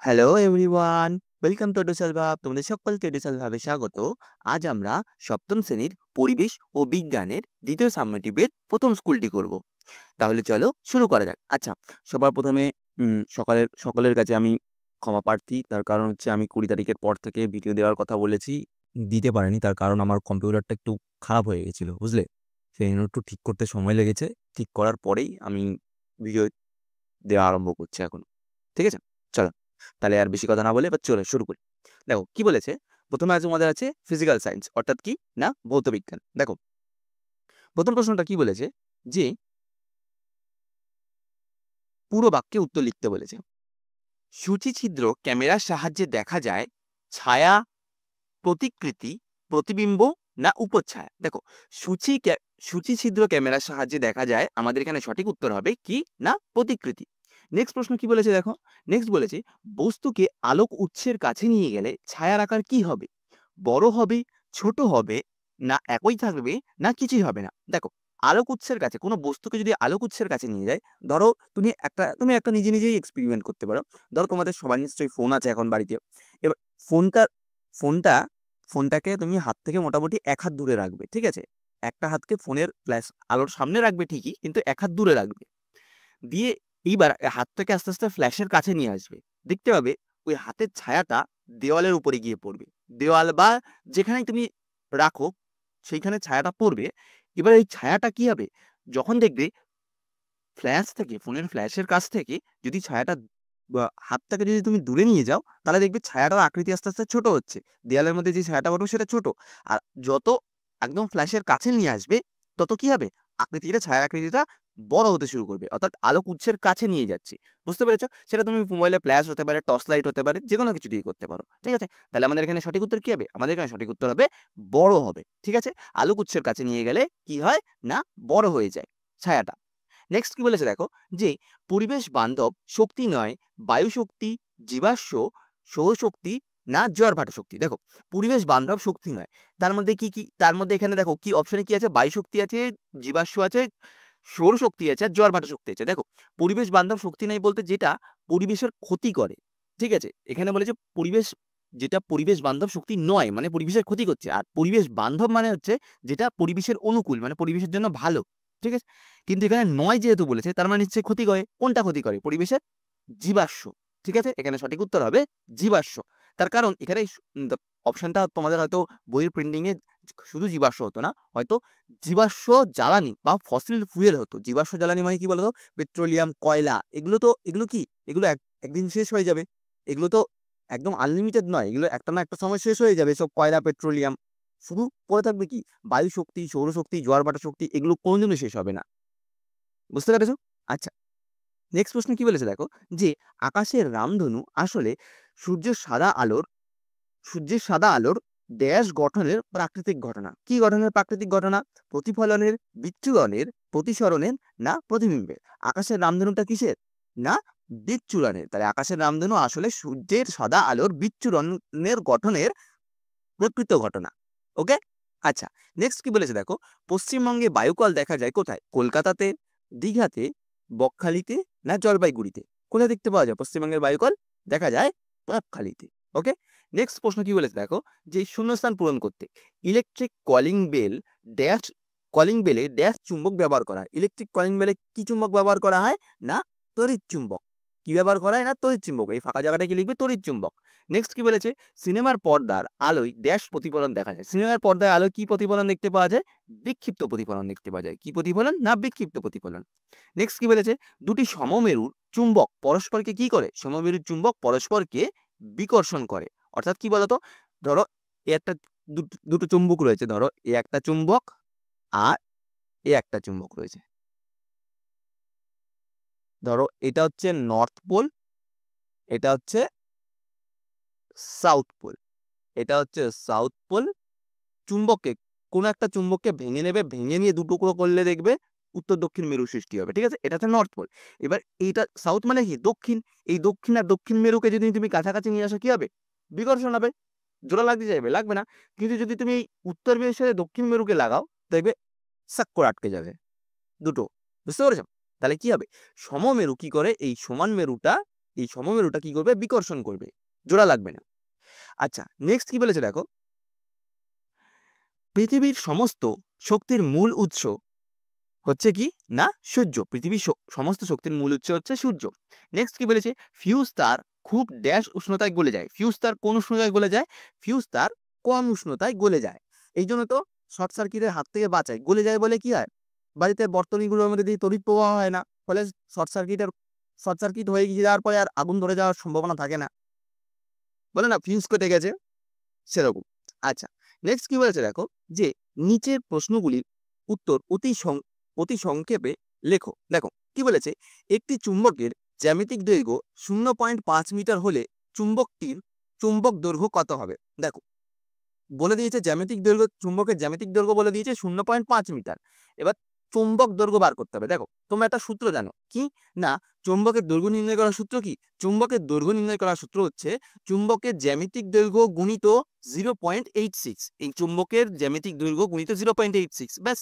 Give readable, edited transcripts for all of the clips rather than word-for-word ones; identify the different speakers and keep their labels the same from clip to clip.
Speaker 1: Hello everyone, welcome to digital ভাব। তোমাদের সকলকে ডিজিটাল ভাবে স্বাগত। আজ আমরা সপ্তম শ্রেণীর পরিবেশ ও বিজ্ঞানের দ্বিতীয় সাবমেটিভের প্রথম স্কুলটি করব। তাহলে চলো শুরু করা যাক। আচ্ছা, সবার প্রথমে সকলের কাছে আমি ক্ষমা প্রার্থী। তার কারণ হচ্ছে আমি ২০ তারিখের পর থেকে ভিডিও দেওয়ার কথা বলেছি, দিতে পারিনি। তার কারণ আমার কম্পিউটারটা একটু খারাপ হয়ে গেছিল, বুঝলে? সেই জন্য একটু ঠিক করতে সময় লেগেছে। ঠিক করার পরেই আমি ভিডিও দেওয়া আরম্ভ করছি এখন। ঠিক আছে? চলো। তাহলে আর বেশি কথা না বলে এবার চলো শুরু করি। দেখো কি বলেছে? ১ম এ আজ আমাদের আছে ফিজিক্যাল সায়েন্স অর্থাৎ কি? না ভৌতবিজ্ঞান। দেখো ১ম প্রশ্নটা কি বলেছে? যে পুরো বাক্যে উত্তর লিখতে বলেছে। সূচিছিদ্র ক্যামেরার সাহায্যে দেখা যায় ছায়া, প্রতিকৃতি, প্রতিবিম্ব না উপচ্ছায়া? দেখো সূচিছিদ্র ক্যামেরার সাহায্যে দেখা যায়, আমাদের এখানে সঠিক উত্তর হবে কি? না প্রতিকৃতি। নেক্সট প্রশ্ন কি বলেছে দেখো? নেক্সট বলেছে বস্তুকে আলোক উৎসের কাছে নিয়ে গেলে ছায়ার আকার কি হবে? বড় হবে, ছোট হবে, না একই থাকবে, না কিছুই হবে না? দেখো আলোক উৎসের কাছে কোনো বস্তুকে যদি আলোক উৎসের কাছে নিয়ে যায়, ধরো তুমি একটা নিজেই এক্সপেরিমেন্ট করতে পারো। ধরো তোমাদের সবার নিশ্চয়ই ফোন আছে এখন বাড়িতে। এবার ফোনটা ফোনটা ফোনটাকে তুমি হাত থেকে মোটামুটি ১ হাত দূরে রাখবে। ঠিক আছে? একটা হাতকে ফোনের আলোর সামনে রাখবে ঠিকই, কিন্তু ১ হাত দূরে রাখবে। দিয়ে এইবার হাতটাকে আস্তে, আস্তে ফ্ল্যাশের কাছে নিয়ে আসবে। দেখতে পাবে ওই হাতের ছায়াটা দেওয়ালের উপরে গিয়ে পড়বে। দেওয়াল বা যেখানেই তুমি রাখো সেইখানে ছায়াটা পড়বে। এবার এই ছায়াটা কি হবে? যখন দেখবে ফোনের ফ্ল্যাশের কাছ থেকে যদি ছায়াটা হাতটাকে যদি তুমি দূরে নিয়ে যাও, তাহলে দেখবে ছায়াটার আকৃতি আস্তে, আস্তে ছোট হচ্ছে। দেয়ালের মধ্যে যে ছায়াটা পড়বে সেটা ছোট। আর যত একদম ফ্ল্যাশের কাছে নিয়ে আসবে, তত কি হবে? ছায়ার আকৃতিটা বড় হতে শুরু করবে। অর্থাৎ আলোক উৎসের কাছে নিয়ে যাচ্ছি। বুঝতে পেরেছ? সেটা তুমি মোবাইলে ফ্ল্যাশ হতে পারে, টর্চ লাইট হতে পারে, যেকোনো কিছু দিয়ে করতে পারো। ঠিক আছে? তাহলে আমাদের এখানে সঠিক উত্তর কি হবে? আমাদের এখানে সঠিক উত্তর হবে বড় হবে। ঠিক আছে? আলোক উৎসের কাছে নিয়ে গেলে কি হয়? না বড় হয়ে যায় ছায়াটা। নেক্সট কি বলেছে দেখো? যে পরিবেশ বান্ধব শক্তি নয় বায়ু শক্তি, জীবাশ্ম, সৌরশক্তি না জোয়ার-ভাটা শক্তি? দেখো পরিবেশ বান্ধব শক্তি নয়। তার মধ্যে কি? তার মধ্যে এখানে দেখো কি অপশনে কি আছে? বায়ু শক্তি আছে, জীবাশ্ম আছে, সৌরশক্তি আছে আর জোয়ার-ভাটা শক্তি আছে। দেখো পরিবেশ বান্ধব শক্তি নাই বলতে যেটা পরিবেশের ক্ষতি করে। ঠিক আছে? এখানে বলেছে যেটা পরিবেশ বান্ধব শক্তি নয় মানে পরিবেশের ক্ষতি করছে। আর পরিবেশ বান্ধব মানে হচ্ছে যেটা পরিবেশের অনুকূল মানে পরিবেশের জন্য ভালো। ঠিক আছে? কিন্তু এখানে নয় যেহেতু বলেছে তার মানে নিশ্চয়ই ক্ষতি করে। কোনটা ক্ষতি করে? পরিবেশের জীবাশ্ম। ঠিক আছে? এখানে সঠিক উত্তর হবে জীবাশ্ম। তার কারণ এখানে অপশনটা তোমাদের হয়তো বইয়ের প্রিন্টিং এ শুধু জীবাশ্ম হতো না। হয়তো জীবাশ্ম জ্বালানি বা ফসিল ফুয়েল হতো। জীবাশ্ম জ্বালানি মানে কি বলতো? পেট্রোলিয়াম, কয়লা এগুলো কি? এগুলো একদিন শেষ হয়ে যাবে। এগুলো তো একদম আনলিমিটেড নয়। এগুলো একটা না একটা সময় শেষ হয়ে যাবে। সব কয়লা, পেট্রোলিয়াম। শুধু পড়ে থাকবে কি? বায়ু শক্তি, সৌরশক্তি, জোয়ার-ভাটা শক্তি এগুলো কোনদিনও শেষ হবে না। বুঝতে পেরেছ? আচ্ছা, নেক্সট প্রশ্ন কি বলেছে দেখো? যে আকাশের রামধনু আসলে সূর্যের সাদা আলোর সূর্যের সাদা আলোর ড্যাশ গঠনের প্রাকৃতিক ঘটনা। কি গঠনের প্রাকৃতিক ঘটনা? প্রতিফলনের, বিচ্ছুরণের, প্রতিসরণের না প্রতিবিম্বের? আকাশের রামধনুটা কিসের? না বিচ্ছুরণের। তাহলে আকাশের রামধনু আসলে সূর্যের সাদা আলোর বিচ্ছুরণের গঠনের প্রকৃত ঘটনা। ওকে? আচ্ছা, নেক্সট কি বলেছে দেখো? পশ্চিমবঙ্গে বায়ুকল দেখা যায় কোথায়? কলকাতাতে, দীঘাতে, বকখালিতে না জলপাইগুড়িতে? কোথায় দেখতে পাওয়া যায় পশ্চিমবঙ্গের বায়ুকল? দেখা যায় বকখালিতে। ওকে? নেক্সট প্রশ্ন কি বলেছে দেখো? যে শূন্যস্থান পূরণ করতে ইলেকট্রিক কলিং বেলে ড্যাশ চুম্বক ব্যবহার করা হয়? ইলেকট্রিক কলিং বেলে কি চুম্বক ব্যবহার করা হয়? না তড়িৎ চুম্বক। কি ব্যবহার করা হয়? না তড়িৎ চুম্বক। এই ফাঁকা জায়গাটায় কি লিখবে? তড়িৎ চুম্বক। নেক্সট কি বলেছে? সিনেমার পর্দার আলোয় ড্যাশ প্রতিফলন দেখা যায়। সিনেমার পর্দায় আলোয় কি প্রতিফলন দেখতে পাওয়া যায়? বিক্ষিপ্ত প্রতিফলন দেখতে পাওয়া যায়। কি প্রতিফলন? না বিক্ষিপ্ত প্রতিফলন। নেক্সট কি বলেছে? দুটি সমমেরুর চুম্বক পরস্পরকে কি করে? সমমেরুর চুম্বক পরস্পরকে বিকর্ষণ করে। অর্থাৎ কি বলতো? ধরো এ একটা দুটো চুম্বক রয়েছে। ধরো এ একটা চুম্বক আর এ একটা চুম্বক রয়েছে। ধরো এটা হচ্ছে নর্থ পোল, এটা হচ্ছে সাউথ পোল। এটা হচ্ছে সাউথ পোল। চুম্বককে কোনো একটা চুম্বককে ভেঙে নেবে, ভেঙে নিয়ে ২ টুকরো করলে দেখবে উত্তর দক্ষিণ মেরু সৃষ্টি হবে। ঠিক আছে? এটা হচ্ছে নর্থ পোল। এবার এইটা সাউথ মানে কি? দক্ষিণ। এই দক্ষিণ আর দক্ষিণ মেরুকে যদি তুমি কাছাকাছি নিয়ে আসো কি হবে? বিকর্ষণ হবে। জোড়া লাগতে চাইবে? লাগবে না। কিন্তু যদি তুমি এই উত্তর মেরুর সাথে দক্ষিণ মেরুকে লাগাও, দেখবে সাক করে আটকে যাবে দুটো। বুঝতে পেরেছ? তাহলে কি হবে? সমমেরু কি করে? এই সমান মেরুটা এই সমমেরুটা কি করবে? বিকর্ষণ করবে, জোড়া লাগবে না। আচ্ছা, নেক্সট কি বলেছে দেখো, পৃথিবীর সমস্ত শক্তির মূল উৎস হচ্ছে কি না সূর্য। পৃথিবীর সমস্ত শক্তির মূল উৎস হচ্ছে সূর্য। নেক্সট কি বলেছে, ফিউজ তার খুব ড্যাশ উষ্ণতায় গলে যায়। ফিউজ তার কোন উষ্ণতায় গলে যায়? ফিউজ তার কম উষ্ণতায় গলে যায়। এই জন্য তো শর্ট সার্কিটের হাত থেকে বাঁচায়। গলে যায় বলে কি হয়, বাড়িতে বর্তনীগুলোর মধ্যে দিয়ে তড়িৎ প্রবাহ হয় না, ফলে শর্ট সার্কিট হয়ে গিয়ে যাওয়ার পরে আর আগুন ধরে যাওয়ার সম্ভাবনা থাকে না, বলে না ফিউজ কেটে গেছে, সেরকম। আচ্ছা, নেক্সট কি বলেছে দেখো, যে নিচের প্রশ্নগুলির উত্তর অতি সংক্ষেপে লেখো। দেখো কি বলেছে, একটি চুম্বকের জ্যামিতিক দৈর্ঘ্য 0.5 মিটার হলে চুম্বকটির চুম্বক দৈর্ঘ্য কত হবে? দেখো বলে দিয়েছে জ্যামিতিক দৈর্ঘ্য, চুম্বকের জ্যামিতিক দৈর্ঘ্য বলে দিয়েছে 0.5 মিটার। এবার চুম্বক দৈর্ঘ্য বার করতে হবে। দেখো তোমরা একটা সূত্র জানো কি না, চুম্বকের দৈর্ঘ্য নির্ণয় করার সূত্র কি? চুম্বকের দৈর্ঘ্য নির্ণয় করার সূত্র হচ্ছে চুম্বকের জ্যামিতিক দৈর্ঘ্য গুণিত 0.86। এই চুম্বকের জ্যামিতিক দৈর্ঘ্য গুণিত 0.86, ব্যাস।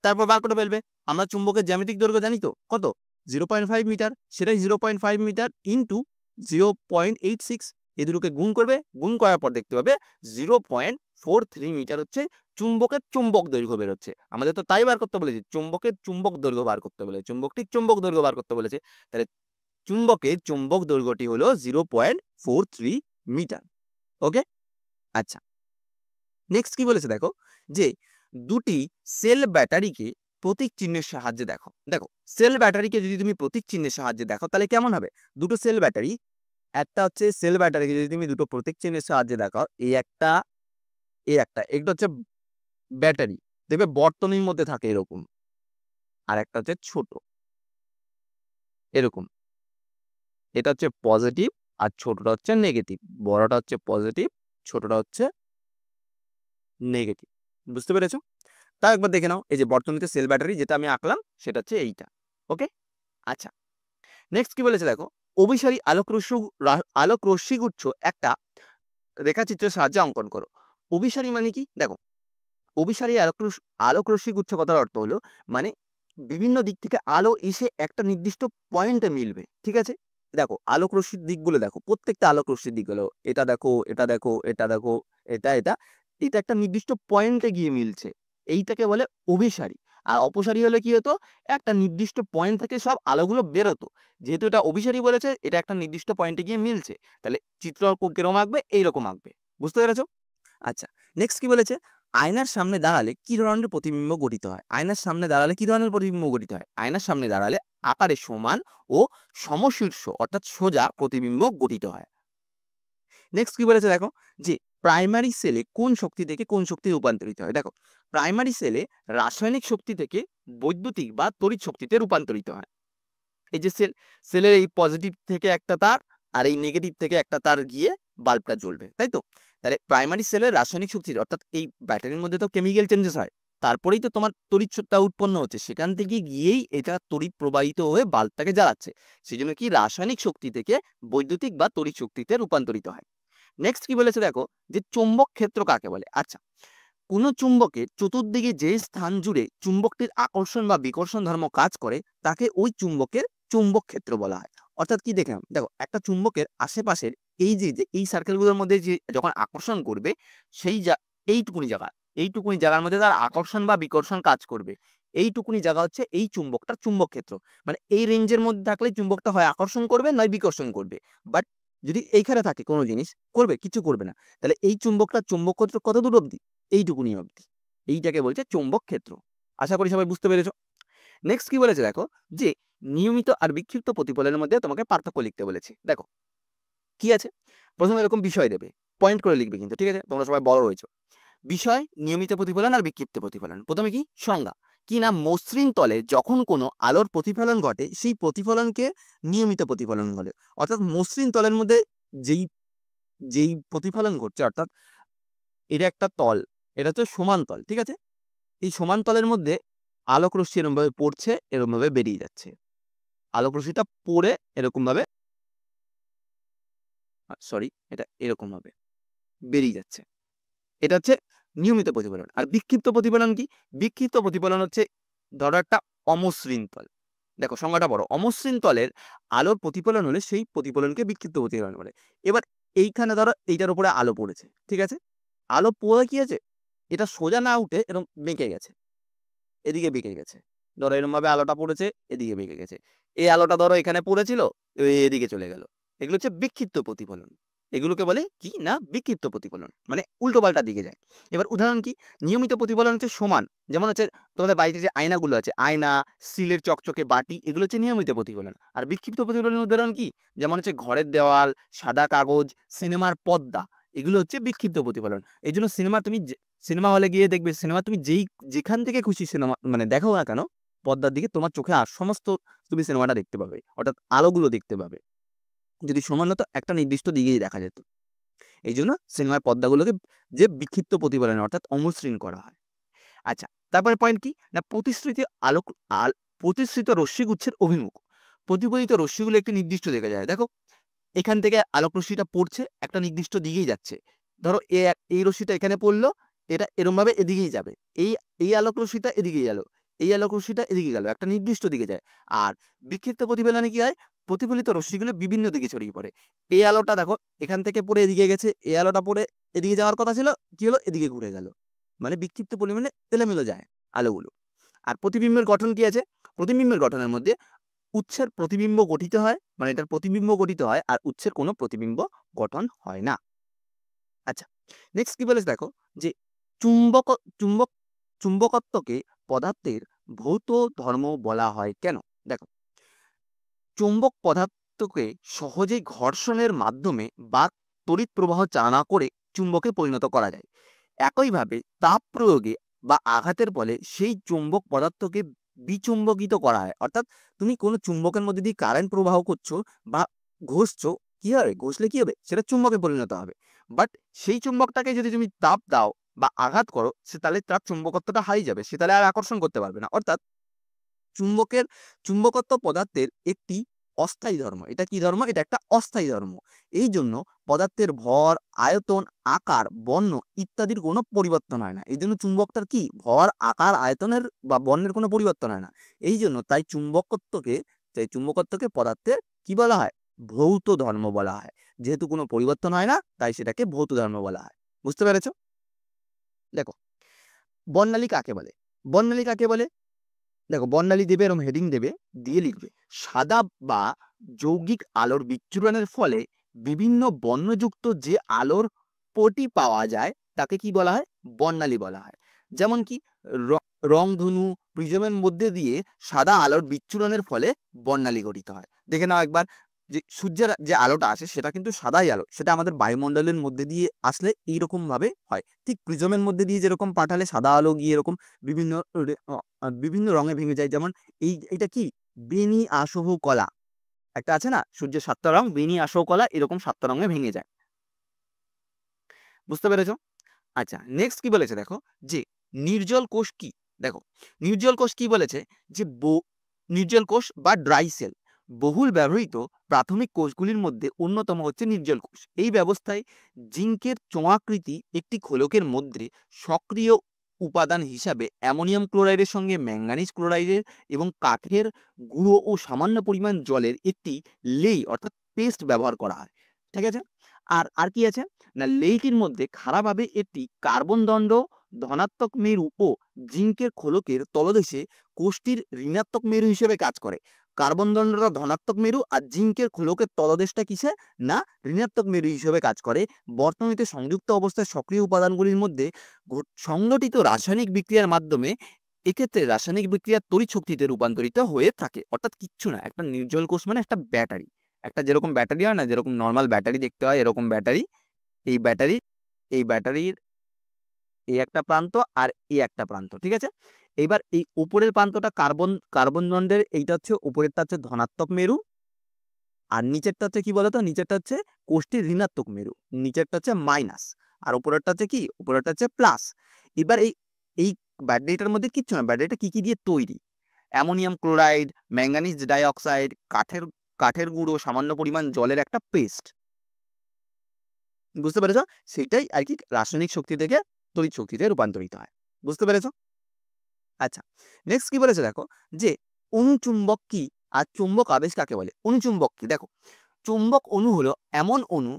Speaker 1: তারপর বার করে ফেলবে। আমরা চুম্বকের জ্যামিতিক দৈর্ঘ্য জানি তো কত, 0.5 মিটার। সেটাই 0.5 মিটার ইন্টু 0.86, এই দুটোকে গুণ করবে। গুণ করার পর দেখতে পাবে 0.43 মিটার হচ্ছে চুম্বকের চুম্বক দৈর্ঘ্য বেরোচ্ছে। আমাদের তো তাই বার করতে বলেছে, চুম্বকের চুম্বক দৈর্ঘ্য বার করতে বলেছে, চুম্বকটির চুম্বক দৈর্ঘ্য বার করতে বলেছে। তাহলে চুম্বকের চুম্বক দৈর্ঘ্যটি হলো 0.43 মিটার। ওকে, আচ্ছা, নেক্সট কি বলেছে দেখো, যে দুটি সেল ব্যাটারিকে প্রতীক চিহ্নের সাহায্যে দেখো। দেখো সেল ব্যাটারিকে যদি তুমি প্রতীক চিহ্নের সাহায্যে দেখো তাহলে কেমন হবে? দুটো সেল ব্যাটারি, একটা হচ্ছে সেল ব্যাটারিকে যদি তুমি দুটো প্রতীক চিহ্নের সাহায্যে দেখো, এই একটা একটা হচ্ছে ব্যাটারি, দেখবে বর্তনীর মধ্যে থাকে এরকম, আর একটা হচ্ছে ছোট এরকম। এটা হচ্ছে পজিটিভ আর ছোটটা হচ্ছে নেগেটিভ। বড়টা হচ্ছে পজিটিভ, ছোটটা হচ্ছে নেগেটিভ। বুঝতে পেরেছো? তা একবার দেখে নাও, এই যে বর্তনীতে সেল ব্যাটারি যেটা আমি আঁকলাম সেটা হচ্ছে এইটা। ওকে, আচ্ছা, নেক্সট কি বলেছে দেখো, অভিসারী আলোক রশ্মিগুচ্ছ একটা রেখাচিত্রের সাহায্যে অঙ্কন করো। অভিসারী মানে কি? দেখো অভিসারী আলোক রশ্মিগুচ্ছ কথার অর্থ হলো মানে বিভিন্ন দিক থেকে আলো এসে একটা নির্দিষ্ট পয়েন্টে মিলবে, ঠিক আছে? দেখো আলোক রশ্মির দিকগুলো দেখো, প্রত্যেকটা আলোক রশ্মির দিকগুলো, এটা দেখো, এটা দেখো, এটা দেখো, এটা এটা এটা একটা নির্দিষ্ট পয়েন্টে গিয়ে মিলছে, এইটাকে বলে অভিসারী। আর অপসারী হলে কি হতো, একটা নির্দিষ্ট পয়েন্ট থেকে সব আলোগুলো বেরোতো। যেহেতু এটা অভিসারী বলেছে, এটা একটা নির্দিষ্ট পয়েন্টে গিয়ে মিলছে, তাহলে চিত্র কিরকম আঁকবে? এইরকম আঁকবে। বুঝতে পেরেছো? আচ্ছা, নেক্সট কি বলেছে, আয়নার সামনে দাঁড়ালে কি ধরনের প্রতিবিম্ব গঠিত হয়? আয়নার সামনে দাঁড়ালে কি ধরনের প্রতিবিম্ব গঠিত হয়? আয়নার সামনে দাঁড়ালে আকারে সমান ও সমশীর্ষ অর্থাৎ সোজা প্রতিবিম্ব গঠিত হয়। নেক্সট কি বলেছে দেখো, যে প্রাইমারি সেলে কোন শক্তি থেকে কোন শক্তি রূপান্তরিত হয়? দেখো প্রাইমারি সেলে রাসায়নিক শক্তি থেকে বৈদ্যুতিক বা তড়িৎ শক্তিতে রূপান্তরিত হয়। এই যে সেলের এই পজিটিভ থেকে একটা তার আর এই নেগেটিভ থেকে একটা তার গিয়ে বাল্বটা জ্বলবে, তাই তো? তাহলে প্রাইমারি সেলের রাসায়নিক শক্তি অর্থাৎ এই ব্যাটারির মধ্যে তো কেমিক্যাল চেঞ্জেস হয়, তারপরেই তো তোমার তড়িৎটা উৎপন্ন হচ্ছে, সেখান থেকে গিয়েই এটা তড়িৎ প্রবাহিত হয়ে বাল্বটাকে জ্বালাচ্ছে। সেই জন্য কি রাসায়নিক শক্তি থেকে বৈদ্যুতিক বা তড়িৎ শক্তিতে রূপান্তরিত হয়। নেক্সট কি বলেছে দেখো, যে চৌম্বক ক্ষেত্র কাকে বলে? আচ্ছা, কোন চুম্বকের চতুর্দিকে যে স্থান জুড়ে চুম্বকটির আকর্ষণ বা বিকর্ষণ ধর্ম কাজ করে তাকে ওই চুম্বকের চুম্বক ক্ষেত্র বলা হয়। অর্থাৎ কি দেখলাম, দেখো একটা চুম্বকের আশেপাশের এই যে এই সার্কেলগুলোর মধ্যে যে যখন আকর্ষণ করবে, সেই এইটুকুনি জায়গার মধ্যে তার আকর্ষণ বা বিকর্ষণ কাজ করবে, এইটুকুনি জায়গা হচ্ছে এই চুম্বকটার চুম্বক ক্ষেত্র। মানে এই রেঞ্জের মধ্যে থাকলে চুম্বকটা হয় আকর্ষণ করবে নয় বিকর্ষণ করবে। বাট যদি এইখানে থাকে কোনো জিনিস, করবে কিছু করবে না। তাহলে এই চুম্বকটার চুম্বক ক্ষেত্র কত দূর অবধি? এইটুকুনি অবধি। এইটাকে বলছে চৌম্বক ক্ষেত্র। আশা করি সবাই বুঝতে পেরেছো। নেক্সট কি বলেছে দেখো, যে নিয়মিত আর বিক্ষিপ্ত প্রতিফলনের মধ্যে তোমাকে পার্থক্য লিখতে বলেছে। দেখো কি আছে, প্রথমে এরকম বিষয় দেবে, পয়েন্ট করে লিখবে কিন্তু, ঠিক আছে? তোমরা সবাই বড় হয়েছো। বিষয়, নিয়মিত প্রতিফলন আর বিক্ষিপ্ত প্রতিফলন। প্রথমে কি সংজ্ঞা, কি না মসৃণ তলে যখন কোনো আলোর প্রতিফলন ঘটে সেই প্রতিফলনকে নিয়মিত প্রতিফলন বলে। অর্থাৎ মসৃণ তলের মধ্যে যেই যেই প্রতিফলন ঘটছে, অর্থাৎ এটা একটা তল, এটা হচ্ছে সমান তল, ঠিক আছে? এই সমান তলের মধ্যে আলোক রশ্মি এরকম ভাবে পড়ছে, এরকম ভাবে বেরিয়ে যাচ্ছে। আলোক রশ্মিটা পড়ে এরকম ভাবে, সরি, এটা এরকম ভাবে বেরিয়ে যাচ্ছে। এটা হচ্ছে নিয়মিত প্রতিফলন। আর বিক্ষিপ্ত প্রতিফলন কি? বিক্ষিপ্ত প্রতিফলন হচ্ছে ধরো একটা অমসৃণ তল, দেখো সংজ্ঞাটা বড়। অমসৃণ তলের আলোর প্রতিফলন হলে সেই প্রতিফলনকে বিক্ষিপ্ত প্রতিফলন বলে। এবার এইখানে ধরো এইটার উপরে আলো পড়েছে, ঠিক আছে? আলো পড়ে কি আছে? এটা সোজা না উঠে এরকম বেঁকে গেছে, এদিকে বেঁকে গেছে। ধরো এরকমভাবে আলোটা পড়েছে, এদিকে বেঁকে গেছে। এই আলোটা ধরো এখানে পড়েছিল, এদিকে চলে গেল। এগুলো হচ্ছে বিক্ষিপ্ত প্রতিফলন। এগুলোকে বলে কি না বিক্ষিপ্ত প্রতিফলন, মানে উল্টো পাল্টা দিকে যায়। এবার উদাহরণ কি? নিয়মিত প্রতিফলন হচ্ছে সমান। যেমন হচ্ছে তোমাদের বাড়িতে যে আয়নাগুলো আছে, আয়না, স্টিলের চকচকে বাটি, এগুলো হচ্ছে নিয়মিত প্রতিফলন। আর বিক্ষিপ্ত প্রতিফলনের উদাহরণ কি? যেমন হচ্ছে ঘরের দেওয়াল, সাদা কাগজ, সিনেমার পর্দা, এগুলো হচ্ছে বিক্ষিপ্ত প্রতিফলন। এই জন্য সিনেমা হলে গিয়ে দেখবে, সিনেমা তুমি যেখান থেকে খুশি সিনেমা মানে দেখো না কেন, পর্দার দিকে তোমার চোখে সমস্ত তুমি সিনেমাটা দেখতে পাবে, অর্থাৎ আলোগুলো দেখতে পাবে। যদি সমান হতো একটা নির্দিষ্ট দিকেই দেখা যেত। এই জন্য সিনেমার পর্দাগুলোকে যে বিক্ষিপ্ত প্রতিফলন অর্থাৎ অমসৃণ করা হয়। আচ্ছা, তারপরে পয়েন্ট কি না প্রতিসৃত রশ্মিগুচ্ছের অভিমুখ। প্রতিফলিত রশ্মিগুলো একটি নির্দিষ্ট দিকে যায়। দেখো এখান থেকে আলোক রশ্মিটা পড়ছে, একটা নির্দিষ্ট দিকেই যাচ্ছে। ধরো এই রশ্মিটা এখানে পড়লো, এটা এরম ভাবে এদিকেই যাবে। এই এই আলোক রশ্মিটা এদিকে গেল, এই আলোক রশ্মিটা এদিকে গেল, একটা নির্দিষ্ট দিকে যায়। আর বিক্ষিপ্ত প্রতিফলনে কি হয়? প্রতিফলিত রশ্মিগুলো বিভিন্ন দিকে ছড়িয়ে পড়ে। এই আলোটা দেখো এখান থেকে পড়ে এদিকে গেছে, এই আলোটা পড়ে এদিকে যাওয়ার কথা ছিল, কি হলো? এদিকে ঘুরে গেল। মানে বিক্ষিপ্ত পরিমাণে এলোমেলো যায় আলোগুলো। আর প্রতিবিম্বের গঠন কি আছে? প্রতিবিম্বের গঠনের মধ্যে উৎসের প্রতিবিম্ব গঠিত হয়, মানে এটার প্রতিবিম্ব গঠিত হয়, আর উৎসের কোনো প্রতিবিম্ব গঠন হয় না। আচ্ছা, নেক্সট কি বলেছে দেখো, যে চুম্বক চুম্বক চুম্বকত্বকে পদার্থের ভৌত ধর্ম বলা হয় কেন? দেখো চুম্বক পদার্থকে সহজেই ঘর্ষণের মাধ্যমে বা তড়িৎ প্রবাহ চালনা করে চুম্বকে পরিণত করা যায়। একইভাবে তাপ প্রয়োগে বা আঘাতের ফলে সেই চুম্বক পদার্থকে বিচুম্বকিত করা হয়। অর্থাৎ তুমি কোনো চুম্বকের মধ্যে দিয়ে কারেন্ট প্রবাহ করছো বা ঘষছো, কি হবে? ঘষলে কি হবে? সেটা চুম্বকে পরিণত হবে। বাট সেই চুম্বকটাকে যদি তুমি তাপ দাও বা আঘাত করো, সে তাহলে তার চুম্বকত্বটা হারিয়ে যাবে, সে তাহলে আর আকর্ষণ করতে পারবে না। অর্থাৎ চুম্বকত্ব পদার্থের একটি অস্থায়ী ধর্ম। এটা কি ধর্ম? এটা একটা অস্থায়ী ধর্ম। এই জন্য পদার্থের ভর, আয়তন, আকার, বর্ণ ইত্যাদির কোনো পরিবর্তন হয় না। এই জন্য চুম্বকটার কি ভর, আকার, আয়তনের বা বর্ণের কোনো পরিবর্তন হয় না। এই জন্য চুম্বকত্বকে পদার্থের কি বলা হয়? ভৌত ধর্ম বলা হয়। যেহেতু কোনো পরিবর্তন হয় না, তাই সেটাকে ভৌত ধর্ম বলা হয়। বুঝতে পেরেছো? দেখো বর্ণালী কাকে বলে? বর্ণালী কাকে বলে? দেখো বর্ণালী দেবে, এরকম হেডিং দেবে, দিয়ে লিখবে সাদা বা যৌগিক আলোর বিচ্ছুরণের ফলে বিভিন্ন বর্ণযুক্ত যে আলোর পটি পাওয়া যায় তাকে কি বলা হয়? বর্ণালী বলা হয়। যেমন কি রংধনু, প্রিজমের মধ্যে দিয়ে সাদা আলোর বিচ্ছুরণের ফলে বর্ণালী গঠিত হয়। দেখে নাও একবার, যে সূর্যের যে আলোটা আসে সেটা কিন্তু সাদাই আলো, সেটা আমাদের বায়ুমণ্ডলের মধ্যে দিয়ে আসলে এইরকম ভাবে হয়। ঠিক প্রিজমের মধ্যে দিয়ে যেরকম পাঠালে সাদা আলো গিয়ে এরকম বিভিন্ন বিভিন্ন রঙে ভেঙে যায়। যেমন এইটা কি বেনি আসহ কলা, একটা আছে না সূর্যের 7টা রং, বেনি আসহ কলা, এরকম 7টা রঙে ভেঙে যায়। বুঝতে পেরেছো? আচ্ছা, নেক্সট কি বলেছে দেখো, যে নির্জল কোষ কি? দেখো নির্জল কোষ কি বলেছে, যে নির্জল কোষ বা ড্রাই সেল বহুল ব্যবহৃত প্রাথমিক কোষগুলির মধ্যে অন্যতম হচ্ছে নির্জল কোষ। এই ব্যবস্থায় জিঙ্কের চোঙাকৃতি একটি খোলকের মধ্যে সক্রিয় উপাদান হিসাবে অ্যামোনিয়াম ক্লোরাইডের সঙ্গে ম্যাঙ্গানিজ ক্লোরাইডের এবং কাঠের গুঁড়ো ও সামান্য পরিমাণ জলের একটি লেই অর্থাৎ পেস্ট ব্যবহার করা হয়। ঠিক আছে? আর আর কি আছে না, লেইটির মধ্যে খারাপভাবে একটি কার্বন দণ্ড ধনাত্মক মেরু ও জিঙ্কের খোলকের তলদেশে কোষটির ঋণাত্মক মেরু হিসেবে কাজ করে। কার্বন দণ্ডটা ধনাত্মক মেরু আর জিঙ্কের খোলকের তলদেশটা কিসে না ঋণাত্মক মেরু হিসেবে কাজ করে। বর্তনীতে সংযুক্ত অবস্থায় সক্রিয় উপাদানগুলির মধ্যে সংগঠিত রাসায়নিক বিক্রিয়ার মাধ্যমে এক্ষেত্রে রাসায়নিক বিক্রিয়ার তড়িৎ শক্তিতে রূপান্তরিত হয়ে থাকে। অর্থাৎ কিচ্ছু না, একটা নির্জল কোষ মানে একটা ব্যাটারি। একটা যেরকম ব্যাটারি হয় না, যেরকম নর্মাল ব্যাটারি দেখতে হয়, এরকম ব্যাটারি। এই ব্যাটারি এই ব্যাটারির এই একটা প্রান্ত আর এই একটা প্রান্ত, ঠিক আছে? এইবার এই উপরের প্রান্তটা কার্বন দণ্ডের, এইটা হচ্ছে উপরেরটা হচ্ছে ধনাত্মক মেরু, আর নিচেরটা হচ্ছে কি বলতো, নিচেরটা হচ্ছে কোষটির ঋণাত্মক মেরু, নিচেরটা হচ্ছে মাইনাস, আর উপরেরটা হচ্ছে কি, উপরেরটা হচ্ছে প্লাস। এবার এই এই ব্যাটারিটার মধ্যে কিচ্ছু না, ব্যাটারিটা কি কি দিয়ে তৈরি? অ্যামোনিয়াম ক্লোরাইড, ম্যাঙ্গানিজ ডাইঅক্সাইড, কাঠের গুঁড়ো, সামান্য পরিমাণ জলের একটা পেস্ট। বুঝতে পেরেছো? সেটাই আর কি রাসায়নিক শক্তি থেকে তড়িৎ শক্তিতে রূপান্তরিত হয়। বুঝতে পেরেছো? আচ্ছা, নেক্সট কি বলেছে দেখো, যে অনুচুম্বক কি আর চুম্বক আবেশ কাকে বলে? অনুচুম্বক কি? দেখো, চুম্বক অণু হলো এমন অণু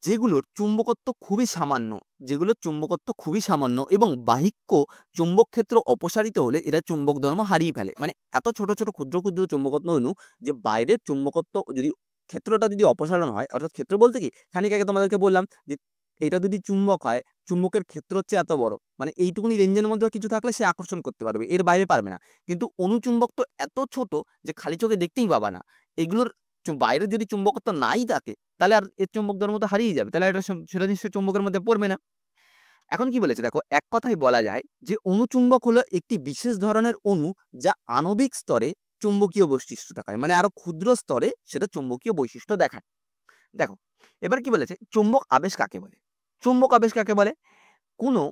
Speaker 1: যেগুলোর চুম্বকত্ব খুবই সামান্য, যেগুলোর চুম্বকত্ব খুবই সামান্য এবং বাহিক্য চুম্বক ক্ষেত্র অপসারিত হলে এরা চুম্বক ধর্ম হারিয়ে ফেলে। মানে এত ছোট ছোট ক্ষুদ্র ক্ষুদ্র চুম্বকত্ব অণু যে বাইরের চুম্বকত্ব যদি ক্ষেত্রটা যদি অপসারণ হয়, অর্থাৎ ক্ষেত্র বলতে কি, খানিক আগে তোমাদেরকে বললাম যে এটা যদি চুম্বক হয়, চুম্বকের ক্ষেত্র হচ্ছে এত বড়, মানে এইটুকুনি রেঞ্জের মধ্যে কিছু থাকলে সে আকর্ষণ করতে পারবে, এর বাইরে পারবে না। কিন্তু অনুচুম্বক তো এত ছোট যে খালি চোখে দেখতেই পাবা না। এগুলোর বাইরে যদি চুম্বকত্ব নাই থাকে তাহলে আর এর চুম্বক ধর্ম তো হারিয়ে যাবে, তাহলে এটা সেটা নিশ্চয়ই চুম্বকের মধ্যে পড়বে না। এখন কি বলেছে দেখো, এক কথায় বলা যায় যে অণুচুম্বক হলো একটি বিশেষ ধরনের অণু যা আণবিক স্তরে চুম্বকীয় বৈশিষ্ট্য দেখায়, মানে আরো ক্ষুদ্র স্তরে সেটা চুম্বকীয় বৈশিষ্ট্য দেখায়। দেখো, এবার কি বলেছে, চুম্বক আবেশ কাকে বলে? চুম্বক আবেশ কাকে বলে? কোনো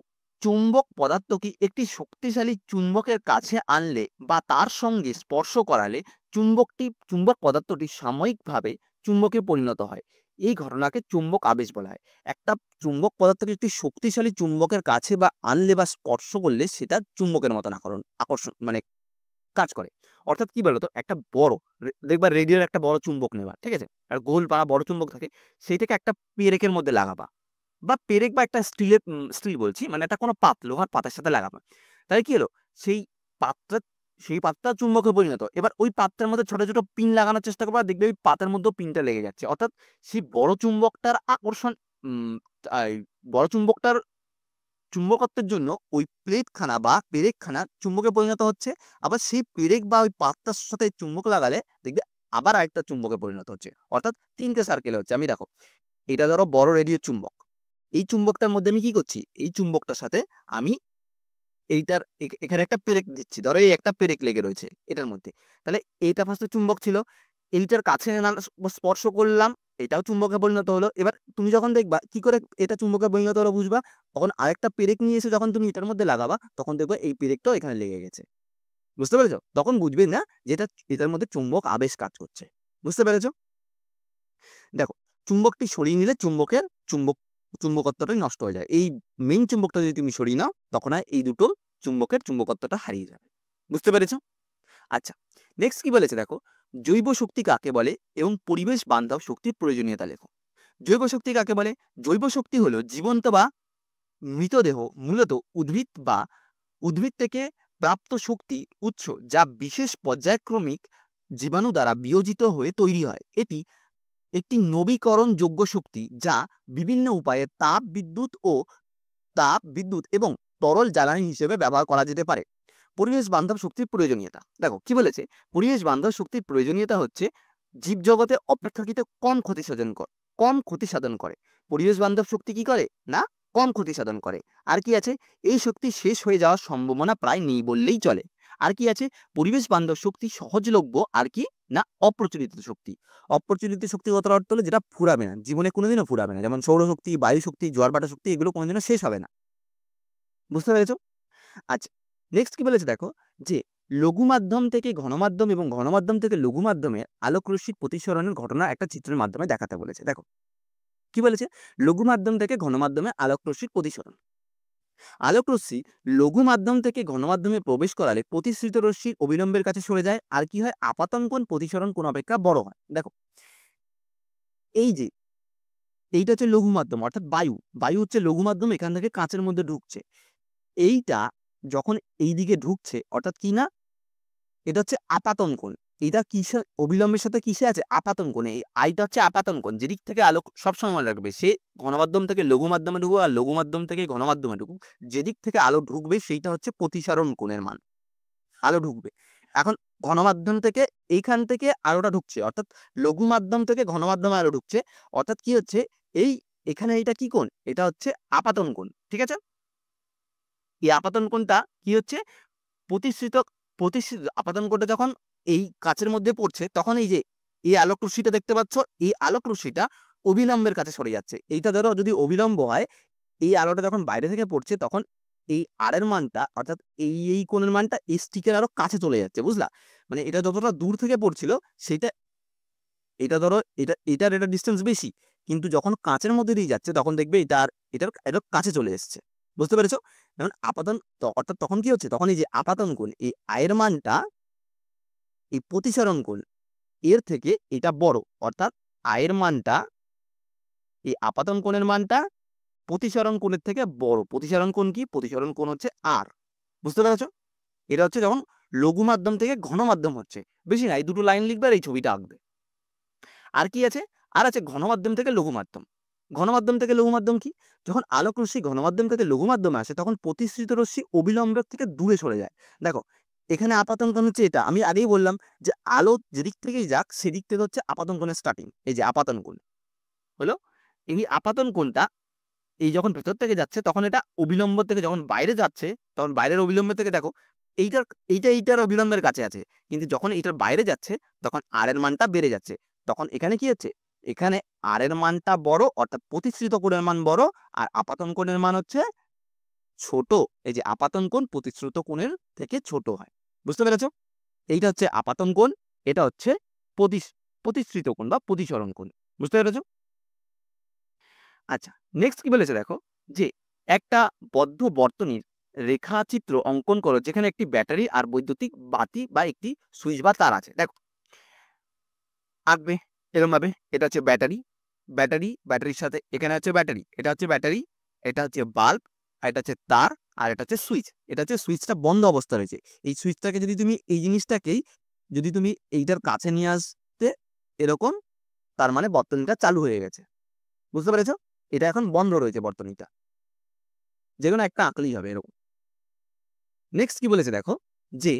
Speaker 1: চুম্বক পদার্থকে একটি শক্তিশালী চুম্বকের কাছে আনলে বা তার সঙ্গে স্পর্শ করালে চুম্বক পদার্থটি সাময়িকভাবে চুম্বকে পরিণত হয়। এই ঘটনাকে চুম্বক আবেশ বলা হয়। একটা চুম্বক পদার্থকে একটি শক্তিশালী চুম্বকের কাছে বা আনলে বা স্পর্শ করলে সেটা চুম্বকের মতন আকর্ষণ মানে কাজ করে। অর্থাৎ কি বলতো, একটা বড় দেখবা রেডিওর একটা বড় চুম্বক নেবা, ঠিক আছে? আর গোল পাড়া বড় চুম্বক থাকে, সেইটাকে একটা পেরেকের মধ্যে লাগাবা, বা পেরেক বা একটা স্টিল বলছি, মানে একটা কোনো লোহার পাতের সাথে লাগাবা। তাহলে কি হলো, সেই পাতটা সেই পাতটা চুম্বকে পরিণত। এবার ওই পাত্রের মধ্যে ছোট ছোট পিন লাগানোর চেষ্টা করবা, দেখবে ওই পাতের মধ্যেও পিনটা লেগে যাচ্ছে। অর্থাৎ সেই বড় চুম্বকটার আকর্ষণ, উম বড় চুম্বকটার চুম্বকত্বের জন্য ওই প্লেটখানা বা পেরেকখানা চুম্বকে পরিণত হচ্ছে। আবার সেই পেরেক বা ওই পাতটার সাথে চুম্বক লাগালে দেখবে আবার আরেকটা চুম্বকে পরিণত হচ্ছে। অর্থাৎ ৩ টে সার্কেল হচ্ছে। আমি দেখো, এটা ধরো বড় রেডিও চুম্বক। এই চুম্বকটার মধ্যে আমি কি করছি, এই চুম্বকটার সাথে আমি এখানে একটা পেরেক দিচ্ছি। ধরো এই একটা পেরেক লেগে রয়েছে এটার মধ্যে। তাহলে এইটা ফার্স্টে চুম্বক ছিল। এইটার কাছে স্পর্শ করলাম, এটাও চুম্বকে পরিণত হলো। এবার তুমি যখন দেখবা কি করে এটা চুম্বকে পরিণত হলো বুঝবা, তখন আরেকটা পেরেক নিয়ে এসে যখন তুমি এটার মধ্যে লাগাবা, তখন দেখবে এই পেরেকটাও এখানে লেগে গেছে। বুঝতে পেরেছো? তখন বুঝবে না যে এটার মধ্যে চুম্বক আবেশ কাজ করছে। বুঝতে পেরেছো? দেখো, চুম্বকটি সরিয়ে নিলে চুম্বকত্বটাই নষ্ট হয়ে যায়। এই মেইন চুম্বকটা যদি তুমি সরিয়ে নাও, তখন আর এই দুটো চুম্বকের চুম্বকত্বটা হারিয়ে যাবে। বুঝতে পেরেছো? আচ্ছা, নেক্সট কি বলেছে দেখো, জৈব শক্তি কাকে বলে এবং পরিবেশ বান্ধব শক্তির প্রয়োজনীয়তা লেখো। জৈব শক্তি কাকে বলে? জৈব শক্তি হলো জীবন্ত বা মৃতদেহ, মূলত উদ্ভিদ থেকে প্রাপ্ত শক্তি উৎস, যা বিশেষ পর্যায়ক্রমিক জীবাণু দ্বারা বিয়োজিত হয়ে তৈরি হয়। এটি একটি নবীকরণযোগ্য শক্তি যা বিভিন্ন উপায়ে তাপ বিদ্যুৎ এবং তরল জ্বালানি হিসেবে ব্যবহার করা যেতে পারে। পরিবেশ বান্ধব শক্তির প্রয়োজনীয়তা দেখো কি বলেছে, পরিবেশ বান্ধব শক্তির প্রয়োজনীয়তা হচ্ছে জীবজগতে অপেক্ষাকৃত কম ক্ষতি সাধন করে। পরিবেশ বান্ধব শক্তি কি করে না, কম ক্ষতি সাধন করে। আর কি আছে, এই শক্তি শেষ হয়ে যাওয়ার সম্ভাবনা প্রায় নেই বললেই চলে। আর কি আছে, পরিবেশ বান্ধব শক্তি সহজলভ্য। আর কি না, অপ্রচলিত শক্তি। অপ্রচলিত শক্তি কতটা অর্থ হলো যেটা ফুরাবে না, জীবনে কোনোদিনও ফুরাবে না, যেমন সৌরশক্তি, বায়ু শক্তি, জোয়ার ভাটা শক্তি, এগুলো কোনোদিনও শেষ হবে না। বুঝতে পেরেছো? আচ্ছা, নেক্সট কি বলেছে দেখো, যে লঘু মাধ্যম থেকে ঘনমাধ্যম এবং ঘনমাধ্যম থেকে লঘু মাধ্যমে আলোক রশ্মির প্রতিসরণের ঘটনা একটা চিত্রের মাধ্যমে দেখাতে বলেছে। দেখো কি বলেছে, লঘু মাধ্যম থেকে ঘনমাধ্যমে আলোক রশ্মির প্রতিসরণ। আলোক রশ্মি লঘু মাধ্যম থেকে ঘনমাধ্যমে প্রবেশ করালে প্রতিসৃত রশ্মির অবিলম্বের কাছে সরে যায়। আর কি হয়, আপাতন প্রতিসরণ কোণ অপেক্ষা বড় হয়। দেখো, এই যে এইটা হচ্ছে লঘু মাধ্যম, অর্থাৎ বায়ু হচ্ছে লঘু মাধ্যম, এখান থেকে কাঁচের মধ্যে ঢুকছে। এইটা যখন এই দিকে ঢুকছে, অর্থাৎ কি না, এটা হচ্ছে আপাতন কোণ। এটা কিসে অবিলম্বের সাথে কিসে আছে, আপাতন কোণে। এই আইটা হচ্ছে আপাতন কোণ, যেদিক থেকে আলো সবসময় মনে রাখবে, সে ঘনমাধ্যম থেকে লঘু মাধ্যমে ঢুকুক আর লঘু মাধ্যম থেকে ঘনমাধ্যমে ঢুকুক, যেদিক থেকে আলো ঢুকবে সেইটা হচ্ছে প্রতিসরণ কোণের মান। আলো ঢুকবে, এখন ঘনমাধ্যম থেকে এইখান থেকে আলোটা ঢুকছে, অর্থাৎ লঘু মাধ্যম থেকে ঘনমাধ্যমে আলো ঢুকছে। অর্থাৎ কি হচ্ছে, এই এখানে এটা কি কোণ, এটা হচ্ছে আপাতন কোণ। ঠিক আছে, এই আপাতন কোণটা কি হচ্ছে, প্রতিষ্ঠিত প্রতিষ্ঠিত আপাতন কোণটা যখন এই কাচের মধ্যে পড়ছে, তখন এই যে এই আলোক রশ্মিটা দেখতে পাচ্ছ, এই আলোক রশ্মিটা অবিলম্বের কাছে সরে যাচ্ছে। এইটা ধরো যদি অবিলম্ব হয়, এই আলোটা যখন বাইরে থেকে পড়ছে, তখন এই আর এর মানটা, অর্থাৎ এই কোণের মানটা এই স্টিকের আরো কাছে চলে যাচ্ছে। বুঝলা, মানে এটা যতটা দূর থেকে পড়ছিল সেটা, এটা ধরো এটার ডিস্টেন্স বেশি, কিন্তু যখন কাঁচের মধ্যে দিয়ে যাচ্ছে তখন দেখবে এটার কাছে চলে এসছে। বুঝতে পেরেছো? যেমন অর্থাৎ তখন কি হচ্ছে, তখন এই যে আপাতন কোণ, এই আয়ের মানটা এই প্রতিসরণ কোণ এর থেকে এটা বড়, অর্থাৎ আয়ের মানটা, এই আপাতন কোণের মানটা প্রতিসরণ কোণের থেকে বড়। প্রতিসরণ কোণ কি? প্রতিসরণ কোণ হচ্ছে আর। বুঝতে পেরেছো? এটা হচ্ছে যখন লঘু মাধ্যম থেকে ঘন মাধ্যম হচ্ছে। বেশি না, এই দুটো লাইন লিখবে আর এই ছবিটা আঁকবে। আর কি আছে? আর আছে ঘন মাধ্যম থেকে লঘু মাধ্যম। ঘন মাধ্যম থেকে লঘু মাধ্যম কি? যখন আলোক রশ্মি ঘন মাধ্যম থেকে লঘু মাধ্যমে আসে তখন প্রতিসৃত রশ্মি অবিলম্বের থেকে দূরে সরে যায়। দেখো এখানে আপাতন কোণ হচ্ছে এটা। আমি আগেই বললাম যে আলো যেদিক থেকেই যাক সেদিক থেকে হচ্ছে আপাতন কোণের স্টার্টিং। এই যে আপাতন কোণ হলো, এই আপাতন কোণটা এই যখন ভেতর থেকে যাচ্ছে তখন এটা অবিলম্ব থেকে যখন বাইরে যাচ্ছে তখন বাইরের অবিলম্ব থেকে দেখো এইটার অবিলম্বের কাছে আছে, কিন্তু যখন এইটার বাইরে যাচ্ছে তখন আর এর মানটা বেড়ে যাচ্ছে। তখন এখানে কি হচ্ছে? এখানে আর এর মানটা বড়, অর্থাৎ প্রতিসৃত কোণের মান বড়, আর আপাতন কোণের মান হচ্ছে ছোট। এই যে আপাতন কোণ প্রতিসৃত কোণের থেকে ছোট হয়। বুঝতে পেরেছো? এইটা হচ্ছে আপাতন কোণ, এটা হচ্ছে প্রতিসৃত কোণ বা প্রতিসরণ কোণ। বুঝতে পেরেছো? আচ্ছা, নেক্সট কি বলেছে দেখো, যে একটা বদ্ধ বর্তনীর রেখাচিত্র অঙ্কন করো যেখানে একটি ব্যাটারি আর বৈদ্যুতিক বাতি বা একটি সুইচ বা তার আছে। দেখো আঁকবে এরকম ভাবে, এটা হচ্ছে ব্যাটারি, ব্যাটারির সাথে এখানে হচ্ছে ব্যাটারি, এটা হচ্ছে ব্যাটারি, এটা হচ্ছে বাল্ব, আর এটা হচ্ছে তার, আর এটা হচ্ছে সুইচ। এটা হচ্ছে সুইচটা বন্ধ অবস্থা রয়েছে। এই সুইচটাকে যদি তুমি এই জিনিসটাকেই যদি তুমি এইটার কাছে নিয়ে আসতে এরকম, তার মানে বর্তনীটা চালু হয়ে গেছে। বুঝতে পেরেছো? এটা এখন বন্ধ রয়েছে বর্তনীটা। যে কোনো একটা আঁকলেই হবে এরকম। নেক্সট কি বলেছে দেখো, যে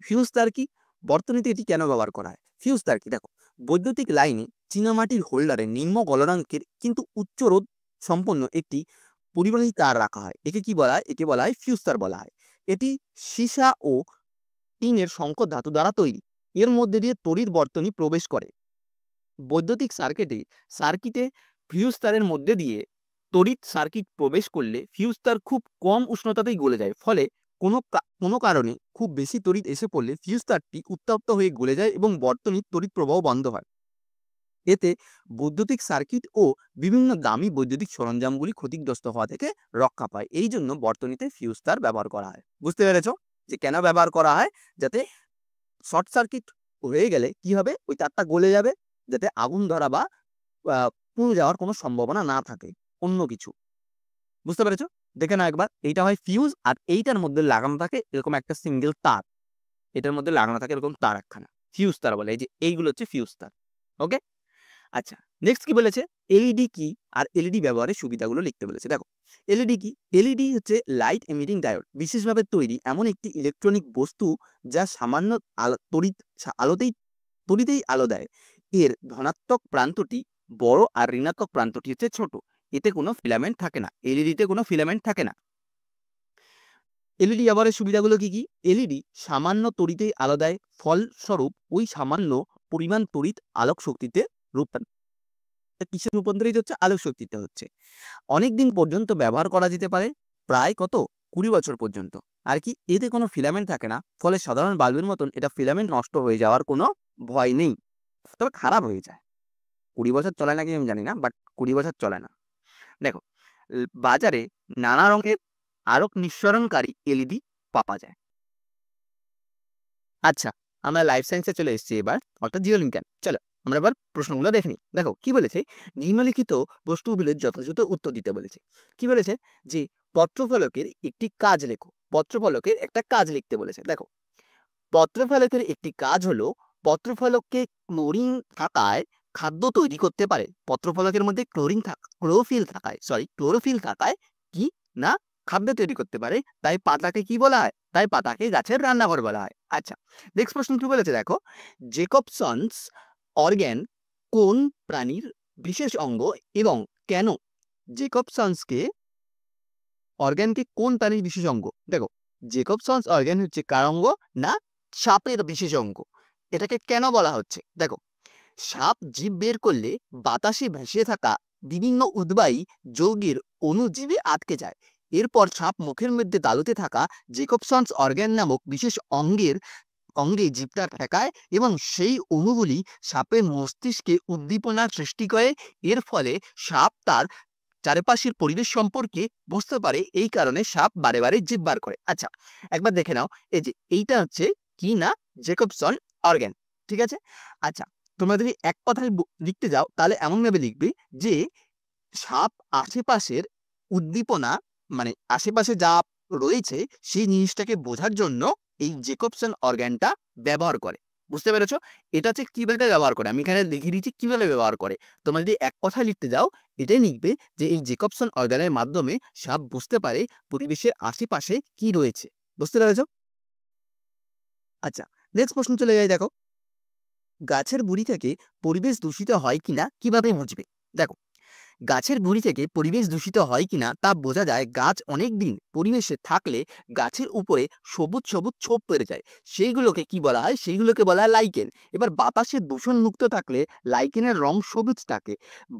Speaker 1: ফিউজ তার কি? বর্তনীতে এটি কেন ব্যবহার করা হয়? ফিউজ তার কি? দেখো বৈদ্যুতিক লাইনে চীনামাটির হোল্ডারে নিম্ন গলনাঙ্কের কিন্তু উচ্চ রোধ সম্পন্ন একটি পরিবাহী তার রাখা হয়। একে কি বলা হয়? একে বলা হয় ফিউজ তার বলা হয়। এটি সীসা ও টিনের সংকর ধাতু দ্বারা তৈরি। এর মধ্যে দিয়ে তড়িৎ বর্তনী প্রবেশ করে। বৈদ্যুতিক সার্কিটে ফিউজ তারের মধ্যে দিয়ে তড়িৎ সার্কিট প্রবেশ করলে ফিউজ তার খুব কম উষ্ণতাতেই গলে যায়। ফলে কোনো কারণে খুব বেশি তড়িৎ এসে পড়লে ফিউজ তারটি উত্তপ্ত হয়ে গলে যায় এবং বর্তনীর তড়িৎ প্রবাহ বন্ধ হয়। এতে বৈদ্যুতিক সার্কিট ও বিভিন্ন দামি বৈদ্যুতিক সরঞ্জামগুলি ক্ষতিগ্রস্ত হওয়া থেকে রক্ষা পায়। এই জন্য বর্তনীতে ফিউজ তার ব্যবহার করা হয়। বুঝতে পেরেছো যে কেন ব্যবহার করা হয়? যাতে শর্ট সার্কিট হয়ে গেলে কি হবে? ওই তারটা গলে যাবে, যাতে আগুন ধরা বা পুড়ে যাওয়ার কোনো সম্ভাবনা না থাকে অন্য কিছু। বুঝতে পেরেছো? দেখে নাও একবার, এইটা হয় ফিউজ, আর এইটার মধ্যে লাগানো থাকে এরকম একটা সিঙ্গেল তার। এটার মধ্যে লাগানো থাকে এরকম তার একখানা, ফিউজ তার বলে। এই যে এইগুলো হচ্ছে ফিউজ তার। ওকে, আচ্ছা নেক্সট কি বলেছে? এলইডি কি আর এলইডি ব্যবহারের সুবিধাগুলো লিখতে বলেছে। দেখো এলইডি কি? এলইডি হচ্ছে লাইট এমিটিং ডায়োড, বিশেষভাবে তৈরি এমন একটি ইলেকট্রনিক বস্তু যা সামান্য তড়িতেই আলো দেয়। এর ধনাত্মক প্রান্তটি বড় আর ঋণাত্মক প্রান্তটি হচ্ছে ছোট। এতে কোনো ফিলামেন্ট থাকে না। এলইডিতে কোনো ফিলামেন্ট থাকে না। এলইডি ব্যবহারের সুবিধাগুলো কি কি? এলইডি সামান্য তড়িতেই আলো দেয়, ফলস্বরূপ ওই সামান্য পরিমাণ তড়িৎ আলোক শক্তিতে কিসে রূপান্তরিত হচ্ছে? আলোক শক্তিতে হচ্ছে। অনেকদিন পর্যন্ত ব্যবহার করা যেতে পারে, প্রায় কত 20 বছর পর্যন্ত। আর কি এতে কোনো ফিলামেন্ট থাকে না, ফলে সাধারণ বাল্বের মতন এটা ফিলামেন্ট নষ্ট হয়ে যাওয়ার কোনো ভয় নেই, তবে খারাপ হয়ে যায়। 20 বছর চলে নাকি আমি জানি না, বাট 20 বছর চলে না। দেখো বাজারে নানা রঙের আলোক নিঃসরণকারী এলইডি পাওয়া যায়। আচ্ছা, আমরা লাইফ সায়েন্সে চলে এসেছি এবার, অর্থাৎ জীববিজ্ঞান। চলো আমরা এবার প্রশ্নগুলো দেখে নিই। দেখো কি বলেছে, নিম্নলিখিত প্রশ্নগুলোর যথাযথ উত্তর দিতে বলেছে। কি বলেছে? যে পত্রফলকের একটি কাজ লেখো। পত্রফলকের একটা কাজ লিখতে বলেছে। দেখো পত্রফলকের একটি কাজ হলো পত্রফলককে ক্লোরিন থাকায় খাদ্য তৈরি করতে পারে। পত্রফলকের মধ্যে ক্লোরোফিল থাকায় কি না খাদ্য তৈরি করতে পারে। তাই পাতাকে কি বলা হয়? তাই পাতাকে গাছের রান্নাঘর বলা হয়। আচ্ছা নেক্সট প্রশ্ন কি বলেছে দেখো, জেকবসন্স অর্গ্যান কোন প্রাণীর বিশেষ অঙ্গ এবং কেন? জেকবসন্সকে অর্গ্যানকে কোন প্রাণীর বিশেষ অঙ্গ? দেখো জেকবসন্স অর্গ্যান হচ্ছে কার অঙ্গ? না সাপের বিশেষ অঙ্গ। এটাকে কেন বলা হচ্ছে? দেখো সাপ জীব বের করলে বাতাসে ভেসে থাকা বিভিন্ন উদ্বায়ী যৌগের অণুজীবে আটকে যায়। এরপর সাপ মুখের মধ্যে তালুতে থাকা জেকবসন্স অর্গ্যান নামক বিশেষ অঙ্গে জীবটা ঠেকায় এবং সেই অণুগুলি সাপের মস্তিষ্কে উদ্দীপনা সৃষ্টি করে। এর ফলে সাপ তার চারপাশের পরিবেশ সম্পর্কে বুঝতে পারে। এই কারণে সাপ বারে বারে জিভ বার করে। আচ্ছা একবার দেখে নাও, এই যে এইটা হচ্ছে কি না, জেকবসন অর্গান। ঠিক আছে? আচ্ছা, তোমরা যদি এক কথায় লিখতে যাও তাহলে এমন ভাবে লিখবে যে সাপ আশেপাশের উদ্দীপনা, মানে আশেপাশে যা রয়েছে সেই জিনিসটাকে বোঝার জন্য এই জেকবসন অর্গানটা ব্যবহার করে। বুঝতে পেরেছো? এটা হচ্ছে কিভাবে ব্যবহার করে, আমি এখানে লিখে দিচ্ছি কিভাবে ব্যবহার করে। তোমরা যদি এক কথায় লিখতে যাও এটাই লিখবে যে এই জেকবসন অর্গানের মাধ্যমে সাপ বুঝতে পারে পরিবেশের আশেপাশে কি রয়েছে। বুঝতে পেরেছো? আচ্ছা, নেক্সট প্রশ্ন চলে যাই। দেখো, গাছের গুড়ি থেকে পরিবেশ দূষিত হয় কিনা কিভাবে বুঝবে? দেখো, গাছের গুঁড়ি থেকে পরিবেশ দূষিত হয় কিনা তা বোঝা যায় গাছ অনেকদিন পরিবেশে থাকলে গাছের উপরে সবুজ সবুজ ছোপ পেরে যায়, সেইগুলোকে কি বলা হয়? সেইগুলোকে বলা হয় লাইকেন। এবার বাতাসে দূষণ মুক্ত থাকলে লাইকেনের রং সবুজ থাকে।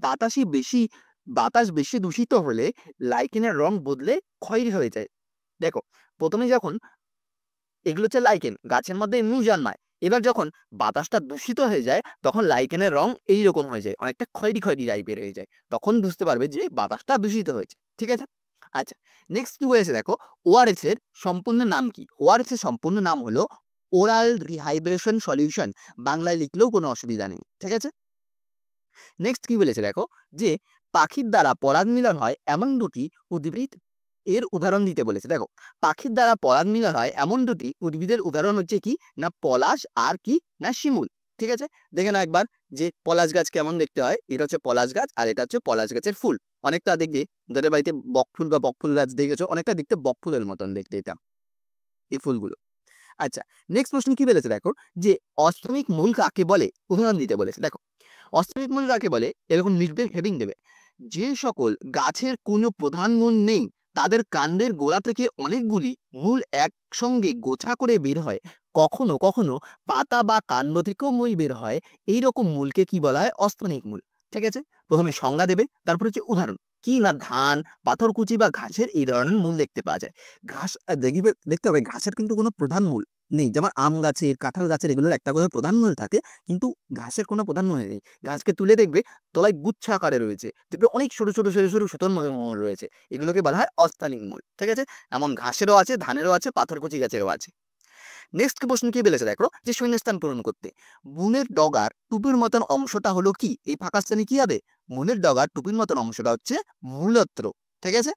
Speaker 1: বাতাসে বেশি বাতাস বেশি দূষিত হলে লাইকেনের রং বদলে খয়েরি হয়ে যায়। দেখো, প্রথমে যখন এগুলো হচ্ছে লাইকেন, গাছের মধ্যে এমনি জন্মায়। এবার যখন বাতাসটা দূষিত হয়ে যায় তখন লাইকেনের রং এইরকম হয়ে যায়, অনেকটা খয়েরি খয়েরি টাইপের হয়ে যায়। তখন বুঝতে পারবে যে বাতাসটা দূষিত হয়েছে। ঠিক আছে? আচ্ছা, নেক্সট কি হয়েছে দেখো, ওআরএস এর সম্পূর্ণ নাম কি? ওআরএস এর সম্পূর্ণ নাম হলো ওরাল রিহাইড্রেশন সলিউশন। বাংলায় লিখলেও কোনো অসুবিধা নেই। ঠিক আছে? নেক্সট কি বলেছে দেখো, যে পাখির দ্বারা পরাগ মিলন হয় এমন দুটি উদ্ভিদ এর উদাহরণ দিতে বলেছে। দেখো, পাখির দ্বারা পরাগ মিলন হয় এমন দুটি উদ্ভিদের উদাহরণ হচ্ছে কি না, পলাশ আর কি না, শিমুল। ঠিক আছে? দেখে না একবার যে পলাশ গাছ কেমন দেখতে হয়। এটা হচ্ছে পলাশ গাছ আর এটা হচ্ছে পলাশ গাছের ফুল। অনেকটা দেখবে যাদের বাড়িতে বকফুল বা বকফুল গাছ দেখেছো, অনেকটা দেখতে বকফুলের মতন দেখতে এটা, এই ফুলগুলো। আচ্ছা, নেক্সট প্রশ্ন কি বলেছে দেখো, যে অষ্টমিক মূল কাকে বলে উদাহরণ দিতে বলেছে। দেখো, অষ্টমিক মূল কাকে বলে এরকম নির্ভেদ হেডিং দেবে। যে সকল গাছের কোনো প্রধান মূল নেই তাদের কাণ্ডের গোড়া থেকে অনেকগুলি মূল একসঙ্গে গোছা করে বের হয়, কখনো কখনো পাতা বা কাণ্ড থেকেও মূল বের হয়, এইরকম মূলকে কি বলা হয়? অস্তনিক মূল। ঠিক আছে? প্রথমে সংজ্ঞা দেবে, তারপর হচ্ছে উদাহরণ। কি না, ধান, পাথরকুচি বা ঘাসের এই ধরনের মূল দেখতে পাওয়া যায়। ঘাস দেখবে, দেখতে হবে ঘাসের কিন্তু কোনো প্রধান মূল নেই। যেমন আম গাছের, কাঁঠাল গাছের এগুলোর একটা করে প্রধান মূল থাকে, কিন্তু ঘাসের কোনো প্রধান মূল নেই। ঘাসকে তুলে দেখবে তলায় গুচ্ছ আকারে রয়েছে, দেখবে অনেক ছোট ছোট ছোট ছোট সুতোর মূল রয়েছে, এগুলোকে বলা হয় অস্থানিক মূল। ঠিক আছে? এমন ঘাসেরও আছে, ধানেরও আছে, পাথরকুচি গাছেরও আছে। নেক্সট প্রশ্ন কি বলেছে দেখো, যে শূন্যস্থান পূরণ করতে মূলের ডগার টুপির মতন অংশটা হলো কি? এই ফাঁকা স্থানে কি হবে? মূলের ডগার টুপির মতন অংশটা হচ্ছে মূলত্র। ঠিক আছে?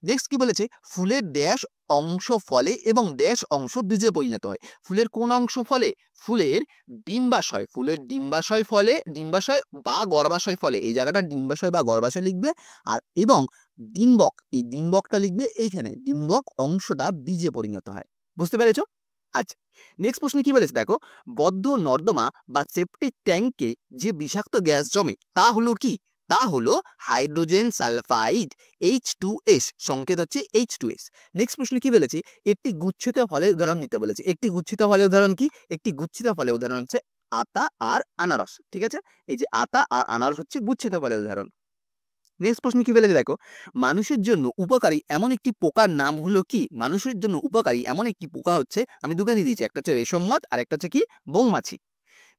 Speaker 1: নেক্সট কি বলেছে, ফুলের ড্যাশ অংশ ফলে এবং ড্যাশ অংশ বীজে পরিণত হয়। ফুলের কোন অংশ ফলে? ফুলের ডিম্বাশয়। ফুলের ডিম্বাশয় ফলে, ডিম্বাশয় বা গর্ভাশয় ফলে, এই জায়গাটা ডিম্বাশয় বা গর্ভাশয় লিখবে। আর এবং ডিম্বক, এই ডিম্বকটা লিখবে এইখানে, ডিম্বক অংশটা বীজে পরিণত হয়। বুঝতে পেরেছো? আচ্ছা, নেক্সট প্রশ্ন কি বলেছে দেখো, বদ্ধ নর্দমা বা সেপ্টিক ট্যাঙ্কে যে বিষাক্ত গ্যাস জমে তা হলো কি? তা হলো হাইড্রোজেন সালফাইড, H2S, সংকেত হচ্ছে H2S। নেক্সট প্রশ্ন কি বলেছে, একটি গুচ্ছিত ফলের উদাহরণ দিতে বলেছে। একটি গুচ্ছিত ফলের উদাহরণ কি? একটি গুচ্ছিত ফলের উদাহরণ হচ্ছে আতা আর আনারস। ঠিক আছে? এই যে আতা আর আনারস হচ্ছে গুচ্ছিত ফলের উদাহরণ। নেক্সট প্রশ্ন কি বলেছে দেখো, মানুষের জন্য উপকারী এমন একটি পোকার নাম হলো কি? মানুষের জন্য উপকারী এমন একটি পোকা হচ্ছে, আমি দুটো দিয়ে দিয়েছি, একটা হচ্ছে রেশম মথ আর একটা হচ্ছে কি, মৌমাছি।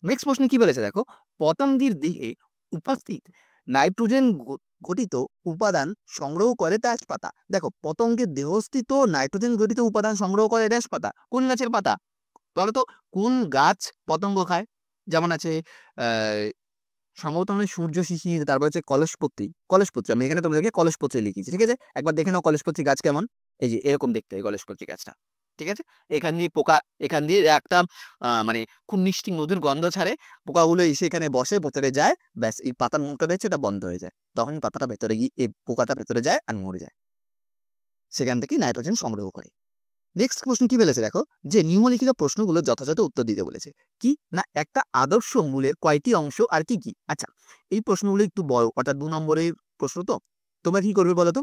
Speaker 1: নেক্সট প্রশ্ন কি বলেছে দেখো, পতঙ্গের দেহে উপস্থিত নাইট্রোজেন ঘটিত উপাদান সংগ্রহ করে ড্যাশ পাতা। দেখো, পতঙ্গের দেহস্থিত নাইট্রোজেন ঘটিত উপাদান সংগ্রহ করে ড্যাশ পাতা। কোন গাছের পাতা? বলো তো, কোন গাছ পতঙ্গ খায়? যেমন আছে আহ সম্ভবত মানে সূর্য শিশির, তারপর হচ্ছে কলসপত্রী। কলসপত্রী, আমি এখানে তোমাদেরকে কলসপত্রী লিখেছি। ঠিক আছে? একবার দেখে নাও কলসপত্রী গাছ কেমন। এই যে এরকম দেখতে হয় কলসপত্রী গাছটা। ঠিক আছে? এখান দিয়ে পোকা, এখান দিয়ে একটা মানে খুব মিষ্টি মধুর গন্ধ ছাড়ে। পোকাগুলো এসে এখানে বসে, ভেতরে যায়, ব্যাস এই পাতার মুখটা দেখছে এটা বন্ধ হয়ে যায়, তখন পাতাটা ভেতরে গিয়ে এই পোকাটা ভেতরে যায় আর মরে যায়, সেখান থেকে নাইট্রোজেন সংগ্রহ করে। নেক্সট প্রশ্ন কি বলেছে দেখো, যে নিম্নলিখিত প্রশ্নগুলো যথাযথ উত্তর দিতে বলেছে। কি না, একটা আদর্শ মূলের কয়টি অংশ আর কি কি? আচ্ছা, এই প্রশ্নগুলো একটু বড়, অর্থাৎ 2 নম্বরের প্রশ্ন। তো তোমরা কি করবে বলো তো,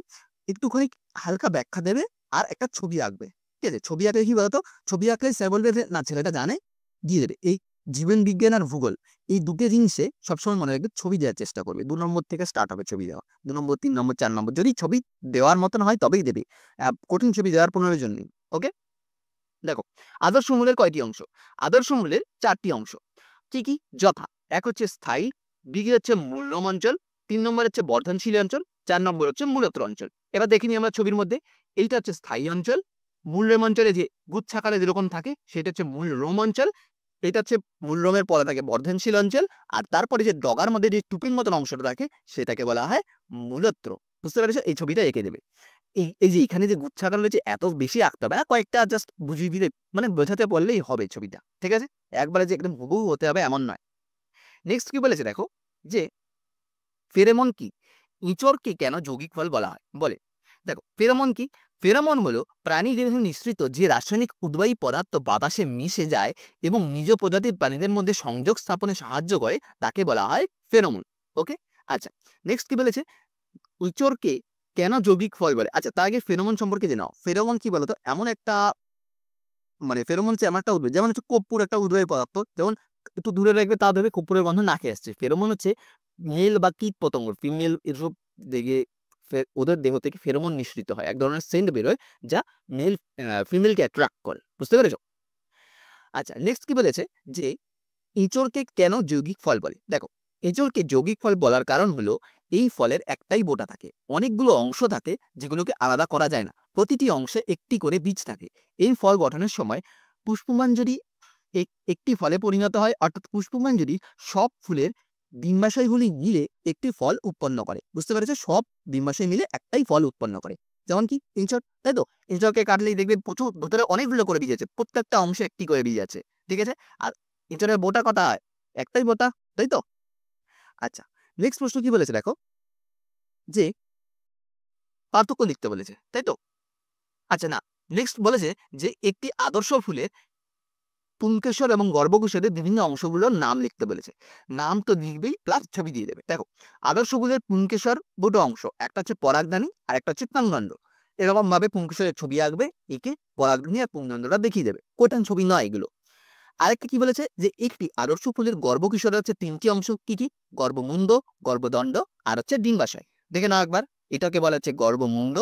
Speaker 1: একটুখানি হালকা ব্যাখ্যা দেবে আর একটা ছবি আঁকবে। ঠিক আছে? ছবি আঁকলে কি বলতো, ছবি আঁকলে সে বলবে যে না ছেলেটা জানে, দিয়ে দেবে। এই জীবন বিজ্ঞান আর ভূগোল, এই দুটো জিনিসে সবসময় মনে রাখবে ছবি দেওয়ার চেষ্টা করবে। 2 নম্বর থেকে স্টার্ট হবে ছবি দেওয়া, 2 নম্বর, 3 নম্বর, 4 নম্বর, যদি ছবি দেওয়ার মতন হয় তবেই দেবে। কঠিন ছবি দেওয়ার প্রয়োজন নেই। ওকে? দেখো, আদর্শ মূলের কয়টি অংশ? আদর্শ মূলের 4টি অংশ। কি কি? যথা, এক হচ্ছে স্থায়ী, দ্বিতীয় হচ্ছে মূল্যম অঞ্চল, 3 নম্বর হচ্ছে বর্ধনশীল অঞ্চল, 4 নম্বর হচ্ছে মূলত্র অঞ্চল। এবার দেখিনি আমরা ছবির মধ্যে, এইটা হচ্ছে স্থায়ী অঞ্চল, মূল রেম অঞ্চলে যে গুচ্ছাকারে যেরকম থাকে সেটা হচ্ছে মূল রোম অঞ্চল, এটা হচ্ছে মূল রোমের পরে থাকে বর্ধনশীল অঞ্চল, আর তারপরে যে ডগার মধ্যে যে টুপির মতন অংশটা থাকে সেটাকে বলা হয় মূলত্র। বুঝতে পেরেছো? এই ছবিটা এঁকে দেবে। এই যে এখানে যে গুচ্ছাকার রয়েছে এত বেশি আঁকতে হবে না, কয়েকটা জাস্ট বুঝিয়ে দিলে মানে বোঝাতে পারলেই হবে ছবিটা, ঠিক আছে? একবারে যে একদম হুবহু হতে হবে এমন নয়। নেক্সট কি বলেছে দেখো, যে ফেরেমন কি, ইঁচড়কে কেন যৌগিক ফল বলা হয় বলে। দেখো ফেরোমন কি, ফেরোমন হলো প্রাণী দেহে নিঃসৃত যে রাসায়নিক উদ্বায়ী পদার্থ বাতাসে মিশে যায় এবং নিজ প্রজাতির প্রাণীদের মধ্যে সংযোগ স্থাপনে সাহায্য করে, তাকে বলা হয় ফেরোমন। ওকে, আচ্ছা নেক্সট কি বলেছে, ইঁচড়কে কেন যৌগিক ফল বলে। আচ্ছা তার আগে ফেরোমন সম্পর্কে জেনে নাও। ফেরোমন কি বলতো, এমন একটা মানে ফেরোমন হচ্ছে এমন একটা উদ্ভিদ, যেমন হচ্ছে কর্পূর একটা উদ্বায়ী পদার্থ, যেমন একটু দূরে রাখবে তা ধরে কর্পূরের গন্ধ নাকে আসছে। ফেরোমন হচ্ছে মেল বা কীট পতঙ্গ, ফিমেল এসব দেখে ওদের দেহ থেকে ফেরোমন নিঃসৃত হয়, এক ধরনের সেন্ট বেরোয় যা মেল ফিমেলকে অ্যাট্রাক্ট করে। বুঝতে পেরেছো? আচ্ছা নেক্সট কি বলেছে, যে এঁচড়কে কেন যৌগিক ফল বলে। দেখো এঁচড়কে যৌগিক ফল বলার কারণ হলো এই ফলের একটাই বোটা থাকে, অনেকগুলো অংশ থাকে যেগুলোকে আলাদা করা যায় না, প্রতিটি অংশে একটি করে বীজ থাকে। এই ফল গঠনের সময় পুষ্পমাঞ্জরি একটি ফলে পরিণত হয়, অর্থাৎ পুষ্পমাঞ্জরি সব ফুলের ডিম্বাশয়গুলি মিলে একটি ফল উৎপন্ন করে। বুঝতে পেরেছো? সব ডিম্বাশয় মিলে একটাই ফল উৎপন্ন করে। যেমন কি এঁচড়, তাই তো? এঁচড়কে কাটলেই দেখবে প্রচুর ভেতরে অনেকগুলো করে বীজ আছে, প্রত্যেকটা অংশে একটি করে বীজ আছে, ঠিক আছে? আর এঁচড়ের বোটা কটা হয়? একটাই বোটা, তাই তো? আচ্ছা নেক্সট প্রশ্ন কি বলেছে দেখো, যে পার্থক্য লিখতে বলেছে, তাই তো? আচ্ছা না, নেক্সট বলেছে যে একটি আদর্শ ফুলের পুংকেশর এবং গর্ভকোষের বিভিন্ন অংশগুলোর নাম লিখতে বলেছে। নাম তো লিখবেই, প্লাস ছবি দিয়ে দেবে। দেখো আদর্শ ফুলের পুংকেশর দুটো অংশ, একটা হচ্ছে পরাগধানী আর একটা হচ্ছে পুংদণ্ড। এরকম ভাবে পুংকেশরের ছবি আঁকবে, একে পরাগধানী আর পুংদণ্ডটা দেখিয়ে দেবে, কোটান ছবি নয় এগুলো। আরেকটা কি বলেছে, যে একটি আদর্শ ফুলের গর্ভকিশোরের হচ্ছে তিনটি অংশ, কি কি? গর্ভমুণ্ড, গর্ভদণ্ড আর হচ্ছে ডিম্বাশয়। দেখে নাও একবার, এটাকে বলা হচ্ছে গর্ভমুণ্ড,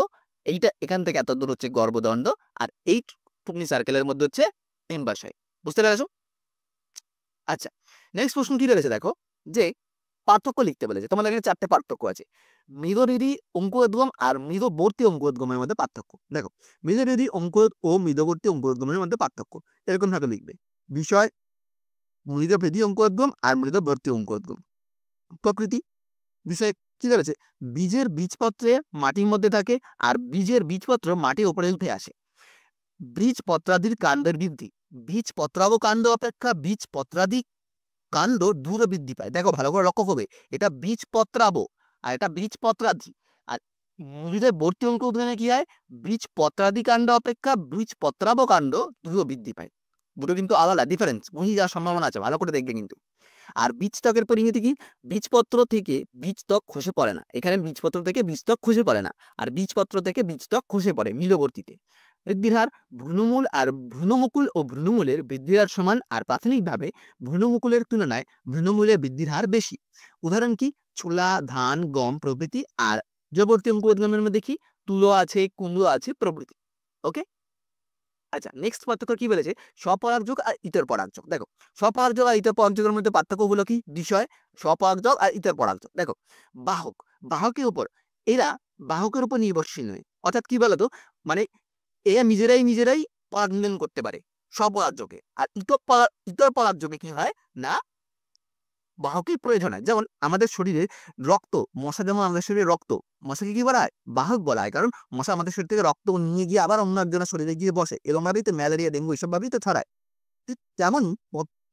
Speaker 1: এইটা এখান থেকে এত দূর হচ্ছে গর্ভদণ্ড, আর এই টুকনি সার্কেলের মধ্যে হচ্ছে ডিম্বাশয়। বুঝতে পেরেছো? আচ্ছা নেক্সট প্রশ্ন কি রয়েছে দেখো, যে পার্থক্য লিখতে বলেছে। তোমাদের এখানে চারটে পার্থক্য আছে, মৃদবেদী অঙ্কুরোদ্গম আর মৃদবর্তী অঙ্কুরোদ্গমের মধ্যে পার্থক্য। দেখো মৃদবেদী অঙ্কুর ও মৃদবর্তী অঙ্কুরোদ্গমের মধ্যে পার্থক্য এরকম ভাবে লিখবে। বিষয় মৃদভেদী অঙ্কুরোদ্গম আর মৃদবর্তী অঙ্কুরোদ্গম। প্রকৃতি, বিষয় কি রয়েছে, বীজের বীজপত্রে মাটির মধ্যে থাকে আর বীজের বীজপত্র মাটির উপরে উঠে আসে। বীজপত্রাদির কাণ্ডের বৃদ্ধি, বীজপত্রাব কাণ্ড অপেক্ষা বীজপত্রাদি কাণ্ড দ্রুত বৃদ্ধি পায়। দেখো ভালো করে লক্ষ্য করবে, এটা বীজপত্রাব আর এটা বীজপত্রাদি। আর মৃদবর্তী অঙ্কুরোদ্গমে কি হয়, বীজপত্রাদি কাণ্ড অপেক্ষা বীজপত্রাব কাণ্ড দ্রুত বৃদ্ধি পায়। দুটো কিন্তু আলাদা, ডিফারেন্স, বুঝে যাওয়ার সম্ভাবনা আছে, ভালো করে দেখবে কিন্তু। আর বীজত্বকের পরিণতি কি, বীজপত্র থেকে বীজত্বক খসে পড়ে না, এখানে বীজপত্র থেকে বীজত্বক খসে পড়ে না, আর বীজপত্র থেকে বীজত্বক খসে পড়ে মৃদবর্তীতে। বৃদ্ধির হার ভ্রূণমূল আর ভ্রূণমুকুল ও ভ্রূণমূলের বৃদ্ধির হার সমান, আর প্রাথমিকভাবে ভ্রূণমুকুলের তুলনায় ভ্রূণমূলের বৃদ্ধির হার বেশি। উদাহরণ কি, ছোলা, ধান, গম প্রভৃতি। আর মৃদবর্তী অঙ্কুরোদ্গমের মধ্যে কি, তুলো আছে, কুমড়ো আছে প্রভৃতি। ওকে, আচ্ছা নেক্সট পার্থক্য কি বলেছে, স্বপরাগযোগ আর ইতর পরাগযোগ। দেখো স্বপরাগযোগ আর ইতর পরাগযোগের মধ্যে পার্থক্যগুলো কি, বিষয় স্বপরাগযোগ আর ইতর পরাগযোগ। দেখো বাহক, বাহকের উপর, এরা বাহকের উপর নির্ভরশীল নয়, অর্থাৎ কি বলতো, মানে এরা নিজেরাই নিজেরাই পরাগমিলন করতে পারে স্বপরাগযোগে। আর ইতর পরাগযোগে কি হয় না, বাহকের প্রয়োজন হয়। যেমন আমাদের শরীরে রক্ত, মশা যেমন আমাদের শরীরে রক্ত, মশাকে কি বলা হয়, বাহক বলা হয়, কারণ মশা আমাদের শরীর থেকে রক্ত নিয়ে গিয়ে আবার অন্য একজনের শরীরে গিয়ে বসে, এরকম ভাবেই তো ম্যালেরিয়া, ডেঙ্গু এইসব ভাবেই তো ছড়ায়। ঠিক তেমনই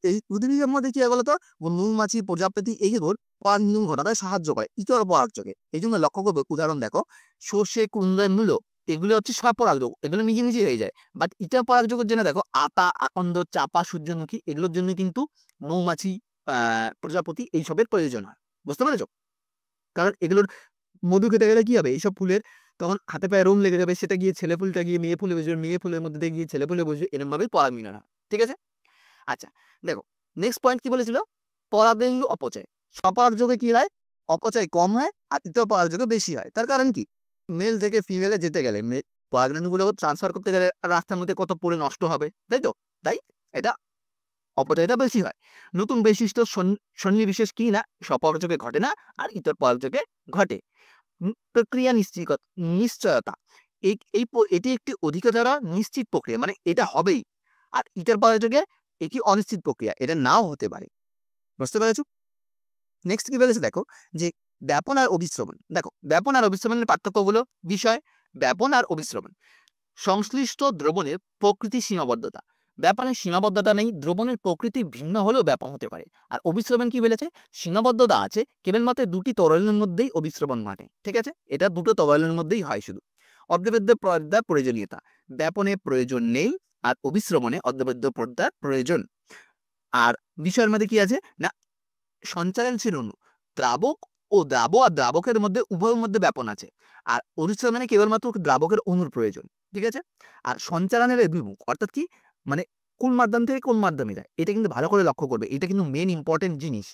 Speaker 1: এই উদ্ভিদের মধ্যে কি হয় বলতো, মৌমাছি প্রজাপতি এইগুলোর পরাগমিলন ঘটাতে সাহায্য করে ইতর পরাগযোগে। এই জন্য লক্ষ্য করবে, উদাহরণ দেখো সর্ষে, কুমড়া, মূলো, এগুলো হচ্ছে স্বপরাগযোগ, এগুলো নিজে নিজে হয়ে যায়। বাট ইতর পরাগযোগের জন্য দেখো আতা, আকন্দ, চাপা, সূর্যমুখী, এগুলোর জন্য কিন্তু মৌমাছি, প্রজাপতি এইসবের প্রয়োজন হয়। বুঝতে পেরেছো? কারণ এগুলোর মধু খেতে গেলে কি হবে, এইসব ফুলের তখন হাতে পায়ে রোম লেগে যাবে, সেটা গিয়ে ছেলে ফুলটা গিয়ে মেয়ে ফুলে বসবে, মেয়ে ফুলের মধ্যে দিয়ে গিয়ে ছেলে ফুলে বসবে, এরকম ভাবে পরাগমিলন হয়। ঠিক আছে, আচ্ছা দেখো নেক্সট পয়েন্ট কি বলেছিল, পরাগরেণু অপচয়। স্বপরাগযোগে কি হয়, অপচয় কম হয়, আর ইতর পরাগযোগে বেশি হয়। তার কারণ কি, মেল থেকে ফিমেলে যেতে গেলে পরাগরেণুগুলো ট্রান্সফার করতে গেলে রাস্তার মধ্যে কত পরে নষ্ট হবে, তাই তো? তাই এটা অপচয়টা বেশি হয়। নতুন বৈশিষ্ট্য সন্নিবিশেষ কি না, স্বপরাগযোগে ঘটে না আর ইতর পরাগযোগে ঘটে। প্রক্রিয়া নিশ্চয়তা, এটি একটি অধিকার দ্বারা নিশ্চিত প্রক্রিয়া, মানে এটা হবেই। আর ইটার পরে এটি অনিশ্চিত প্রক্রিয়া, এটা নাও হতে পারে। বুঝতে পেরেছো? নেক্সট কি বলেছে দেখো, যে ব্যাপন আর অভিশ্রবণ। দেখো ব্যাপন আর অভিশ্রবণের পার্থক্যগুলো বিষয়। ব্যাপন আর অভিশ্রবণ, সংশ্লিষ্ট দ্রবণের প্রকৃতি সীমাবদ্ধতা। ব্যাপনের সীমাবদ্ধতা নেই, দ্রবণের প্রকৃতি ভিন্ন হলেও ব্যাপন হতে পারে। আর অভিশ্রবণ কি বলেছে, সীমাবদ্ধতা আছে, কেবলমাত্র দুটি তরলের মধ্যেই অভিশ্রবণ ঘটে। ঠিক আছে, এটা দুটো তরলের মধ্যেই হয় শুধু। অর্ধবেদ্য পর্দার প্রয়োজনীয়তা, ব্যাপনে প্রয়োজন নেই আর অভিশ্রবণে অর্ধবেদ্য পর্দার প্রয়োজন। আর বিষয়ের মধ্যে কি আছে না, সঞ্চালনশীল অণু, দ্রাবক ও দ্রাবকের মধ্যে উভয়ের মধ্যে ব্যাপন আছে। আর অভিশ্রবণে কেবলমাত্র দ্রাবকের অণুর প্রয়োজন। ঠিক আছে, আর সঞ্চালনের অভিমুখ অর্থাৎ কি, মানে কোন মাধ্যম থেকে কোন মাধ্যমে যায়, এটা কিন্তু ভালো করে লক্ষ্য করবে, এটা কিন্তু মেন ইম্পর্টেন্ট জিনিস।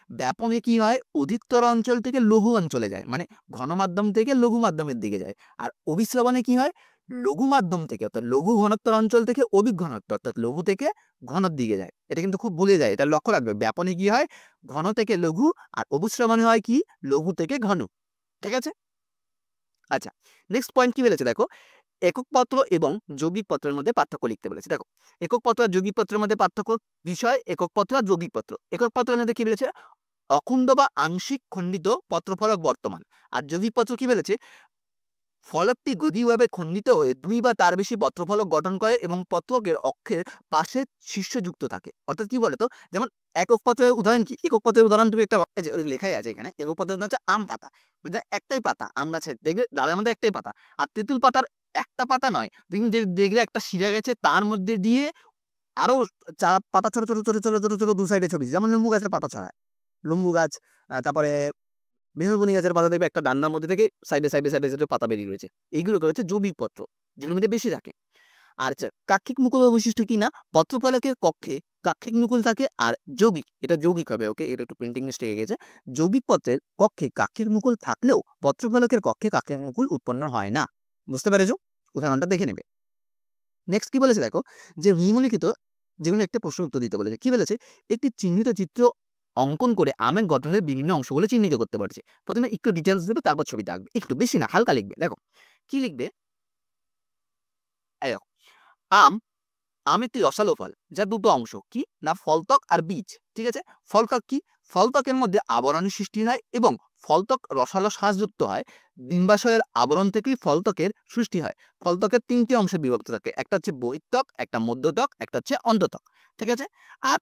Speaker 1: ব্যাপনে কি হয়, অধিকতর অঞ্চল থেকে লঘু অঞ্চলে যায়, মানে ঘন মাধ্যম থেকে লঘু মাধ্যমের দিকে যায়। আর অভিশ্রবণে কি হয়, লঘু মাধ্যম থেকে অর্থাৎ লঘু ঘনত্বর অঞ্চল থেকে অধিক ঘনত্ব অর্থাৎ লঘু থেকে ঘনর দিকে যায়। এটা কিন্তু খুব ভুলে যায়, এটা লক্ষ্য রাখবে। ব্যাপনে কি হয়, ঘন থেকে লঘু, আর অভিশ্রবণে হয় কি, লঘু থেকে ঘন। ঠিক আছে, আচ্ছা নেক্সট পয়েন্ট কি বলেছে দেখো, একক পত্র এবং যৌগিক পত্রের মধ্যে পার্থক্য লিখতে বলেছে। দেখো একক পত্র আর যৌগিক পত্রের মধ্যে পার্থক্য বিষয়, একক পত্র আর যৌগিক পত্র। একক পত্রের মধ্যে কি বলেছে, অখণ্ড বা আংশিক খণ্ডিত পত্রফলক বর্তমান। আর যৌগিক পত্র কি বলেছে, ফলকটি গভীরভাবে খণ্ডিত হয়ে দুই বা তার বেশি পত্রফলক গঠন করে এবং পত্রকের অক্ষের পাশে শীর্ষ যুক্ত থাকে। অর্থাৎ কি বলতো, যেমন একক পত্রের উদাহরণ কি, একক পত্রের উদাহরণ তুমি একটা লেখাই আছে এখানে, একক পত্রের হচ্ছে আম পাতা, একটাই পাতা, আম গাছের দেখবে ডালের মধ্যে একটাই পাতা। আর তেঁতুল পাতার একটা পাতা নয়, তুমি দেখলে একটা শিরা গেছে, তার মধ্যে দিয়ে আরো চার পাতা ছোট ছোট ছোট ছোট ছোট ছোট দু সাইডে ছবি, যেমন লেম্বু গাছের পাতা ছড়ায়, লেম্বু গাছ, তারপরে মেহগনি গাছের পাতা দেখবে একটা ডান্নার মধ্যে থেকে সাইডে সাইডে সাইডে সাইডে পাতা বেরিয়ে রয়েছে। এইগুলো হচ্ছে যৌগিক পত্র, যেগুলোর মধ্যে বেশি থাকে। আর কাক্ষিক মুকুল বৈশিষ্ট্য কি না, পত্রফলকের কক্ষে কাক্ষিক মুকুল থাকে। আর যৌগিক, এটা যৌগিক হবে, ওকে, এটা একটু প্রিন্টিং মিস্টেক হয়ে গেছে। যৌগিক পত্রের কক্ষে কাক্ষিক মুকুল থাকলেও পত্রফলকের কক্ষে কাক্ষিক মুকুল উৎপন্ন হয় না। বুঝতে পেরেছো? উদাহরণটা দেখে নেবে। নেক্সট কি বলেছে দেখো, যে নিম্নলিখিত যেগুলো একটা প্রশ্ন উত্তর দিতে বলেছে। কি বলেছে, একটি চিহ্নিত চিত্র অঙ্কন করে আমের গঠনের বিভিন্ন অংশগুলো চিহ্নিত করতে পারছে। প্রথমে একটু ডিটেলস দেবে, তারপর ছবিটা আঁকবে, একটু বেশি না, হালকা লিখবে। দেখো কি লিখবে, আম আম একটি রসালো ফল, যার দুটো অংশ কি না, ফলত্বক আর বীজ। ঠিক আছে, ফলত্বক কি, ফলত্বকের মধ্যে আবরণের সৃষ্টি হয় এবং ফলত্বক রসালো শ্বাসযুক্ত হয়। ডিম্বাশয়ের আবরণ থেকেই ফলত্বকের সৃষ্টি হয়। ফলত্বকের তিনটি অংশে বিভক্ত থাকে, একটা হচ্ছে বহিত্বক, একটা মধ্যত্বক, একটা হচ্ছে অন্তত্বক। ঠিক আছে, আর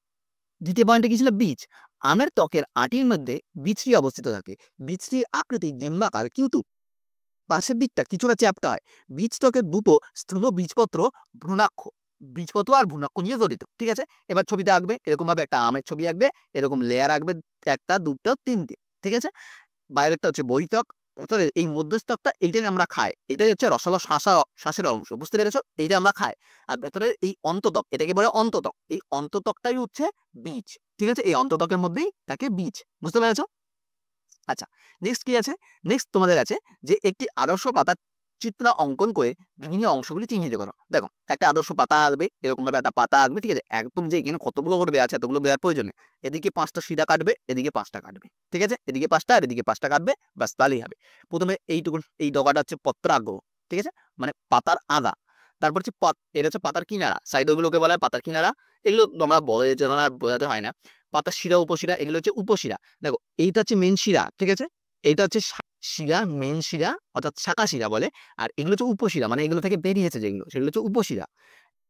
Speaker 1: দ্বিতীয় পয়েন্টে কি ছিল, বীজ। আমের ত্বকের আটির মধ্যে বীজটি অবস্থিত থাকে। বীজটির আকৃতি ডিম্বাকার, কিন্তু পাশের দিকটা কিছুটা চ্যাপ্টা হয়। বীজত্বকের দুটো স্থূল বীজপত্র ভ্রূণাক্ষ, বীজপত্র আর ভ্রূণাক্ষ নিয়ে জড়িত। ঠিক আছে, এবার ছবিতে আঁকবে, এরকম ভাবে একটা আমের ছবি আঁকবে, এরকম লেয়ার আঁকবে, একটা দুটো তিনটে। ঠিক আছে, বাইরেরটা হচ্ছে বহিত্বক, ভেতরে এই মধ্যস্থকটা, এইটাই আমরা খাই, এটাই হচ্ছে রসালো শ্বাসের অংশ। বুঝতে পেরেছো, এইটা আমরা খাই। আর ভেতরে এই অন্তত্বক, এটাকে বলে অন্তত্বক, এই অন্তত্বকটাই হচ্ছে বীজ। ঠিক আছে, এই অন্তত্বকের মধ্যেই থাকে বীজ। বুঝতে পেরেছো? আচ্ছা নেক্সট কি আছে, নেক্সট তোমাদের আছে যে একটি আদর্শ পাতার চিত্র অঙ্কন করে বিভিন্ন অংশগুলি চিহ্নিত করো। দেখো একটা আদর্শ পাতা আসবে, এরকম ভাবে একটা পাতা আসবে। ঠিক আছে, একদম যে এখানে কতগুলো করে দেওয়া আছে, এতগুলো দেওয়ার প্রয়োজনে, এদিকে 5টা সিধা কাটবে, এদিকে 5টা কাটবে। ঠিক আছে, এদিকে 5টা আর এদিকে 5টা কাটবে, ব্যাস তাহলেই হবে। প্রথমে এইটুকু, এই ডগাটা হচ্ছে পত্রাগ্র। ঠিক আছে, মানে পাতার আগা। তারপর হচ্ছে এটা হচ্ছে পাতার কিনারা, সাইড ওগুলোকে বলা হয় পাতার কিনারা। এগুলো তোমরা বলে বোঝাতে হয় না। পাতার শিরা উপশিরা, এগুলো হচ্ছে উপশিরা। দেখো এইটা হচ্ছে মেন শিরা। ঠিক আছে, এইটা হচ্ছে শিরা, মেন শিরা অর্থাৎ শাখা শিরা বলে। আর এগুলো হচ্ছে উপশিরা, মানে এগুলো থেকে বেরিয়েছে যেগুলো, সেগুলো হচ্ছে উপশিরা।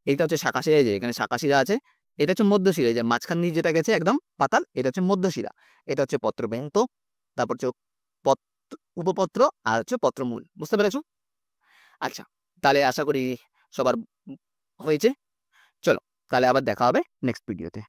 Speaker 1: এইটা হচ্ছে শাখা শিরা, যে এখানে শাখা শিরা আছে। এটা হচ্ছে মধ্যশিরা, যে মাঝখান দিয়ে যেটা গেছে একদম পাতাল, এটা হচ্ছে মধ্যশিরা। এটা হচ্ছে পত্রবেন্ত, তারপর হচ্ছে উপপত্র, আর হচ্ছে পত্রমূল। বুঝতে পেরেছো? আচ্ছা, তাহলে আশা করি সবার হয়েছে। চলো তাহলে আবার দেখা হবে নেক্সট ভিডিওতে।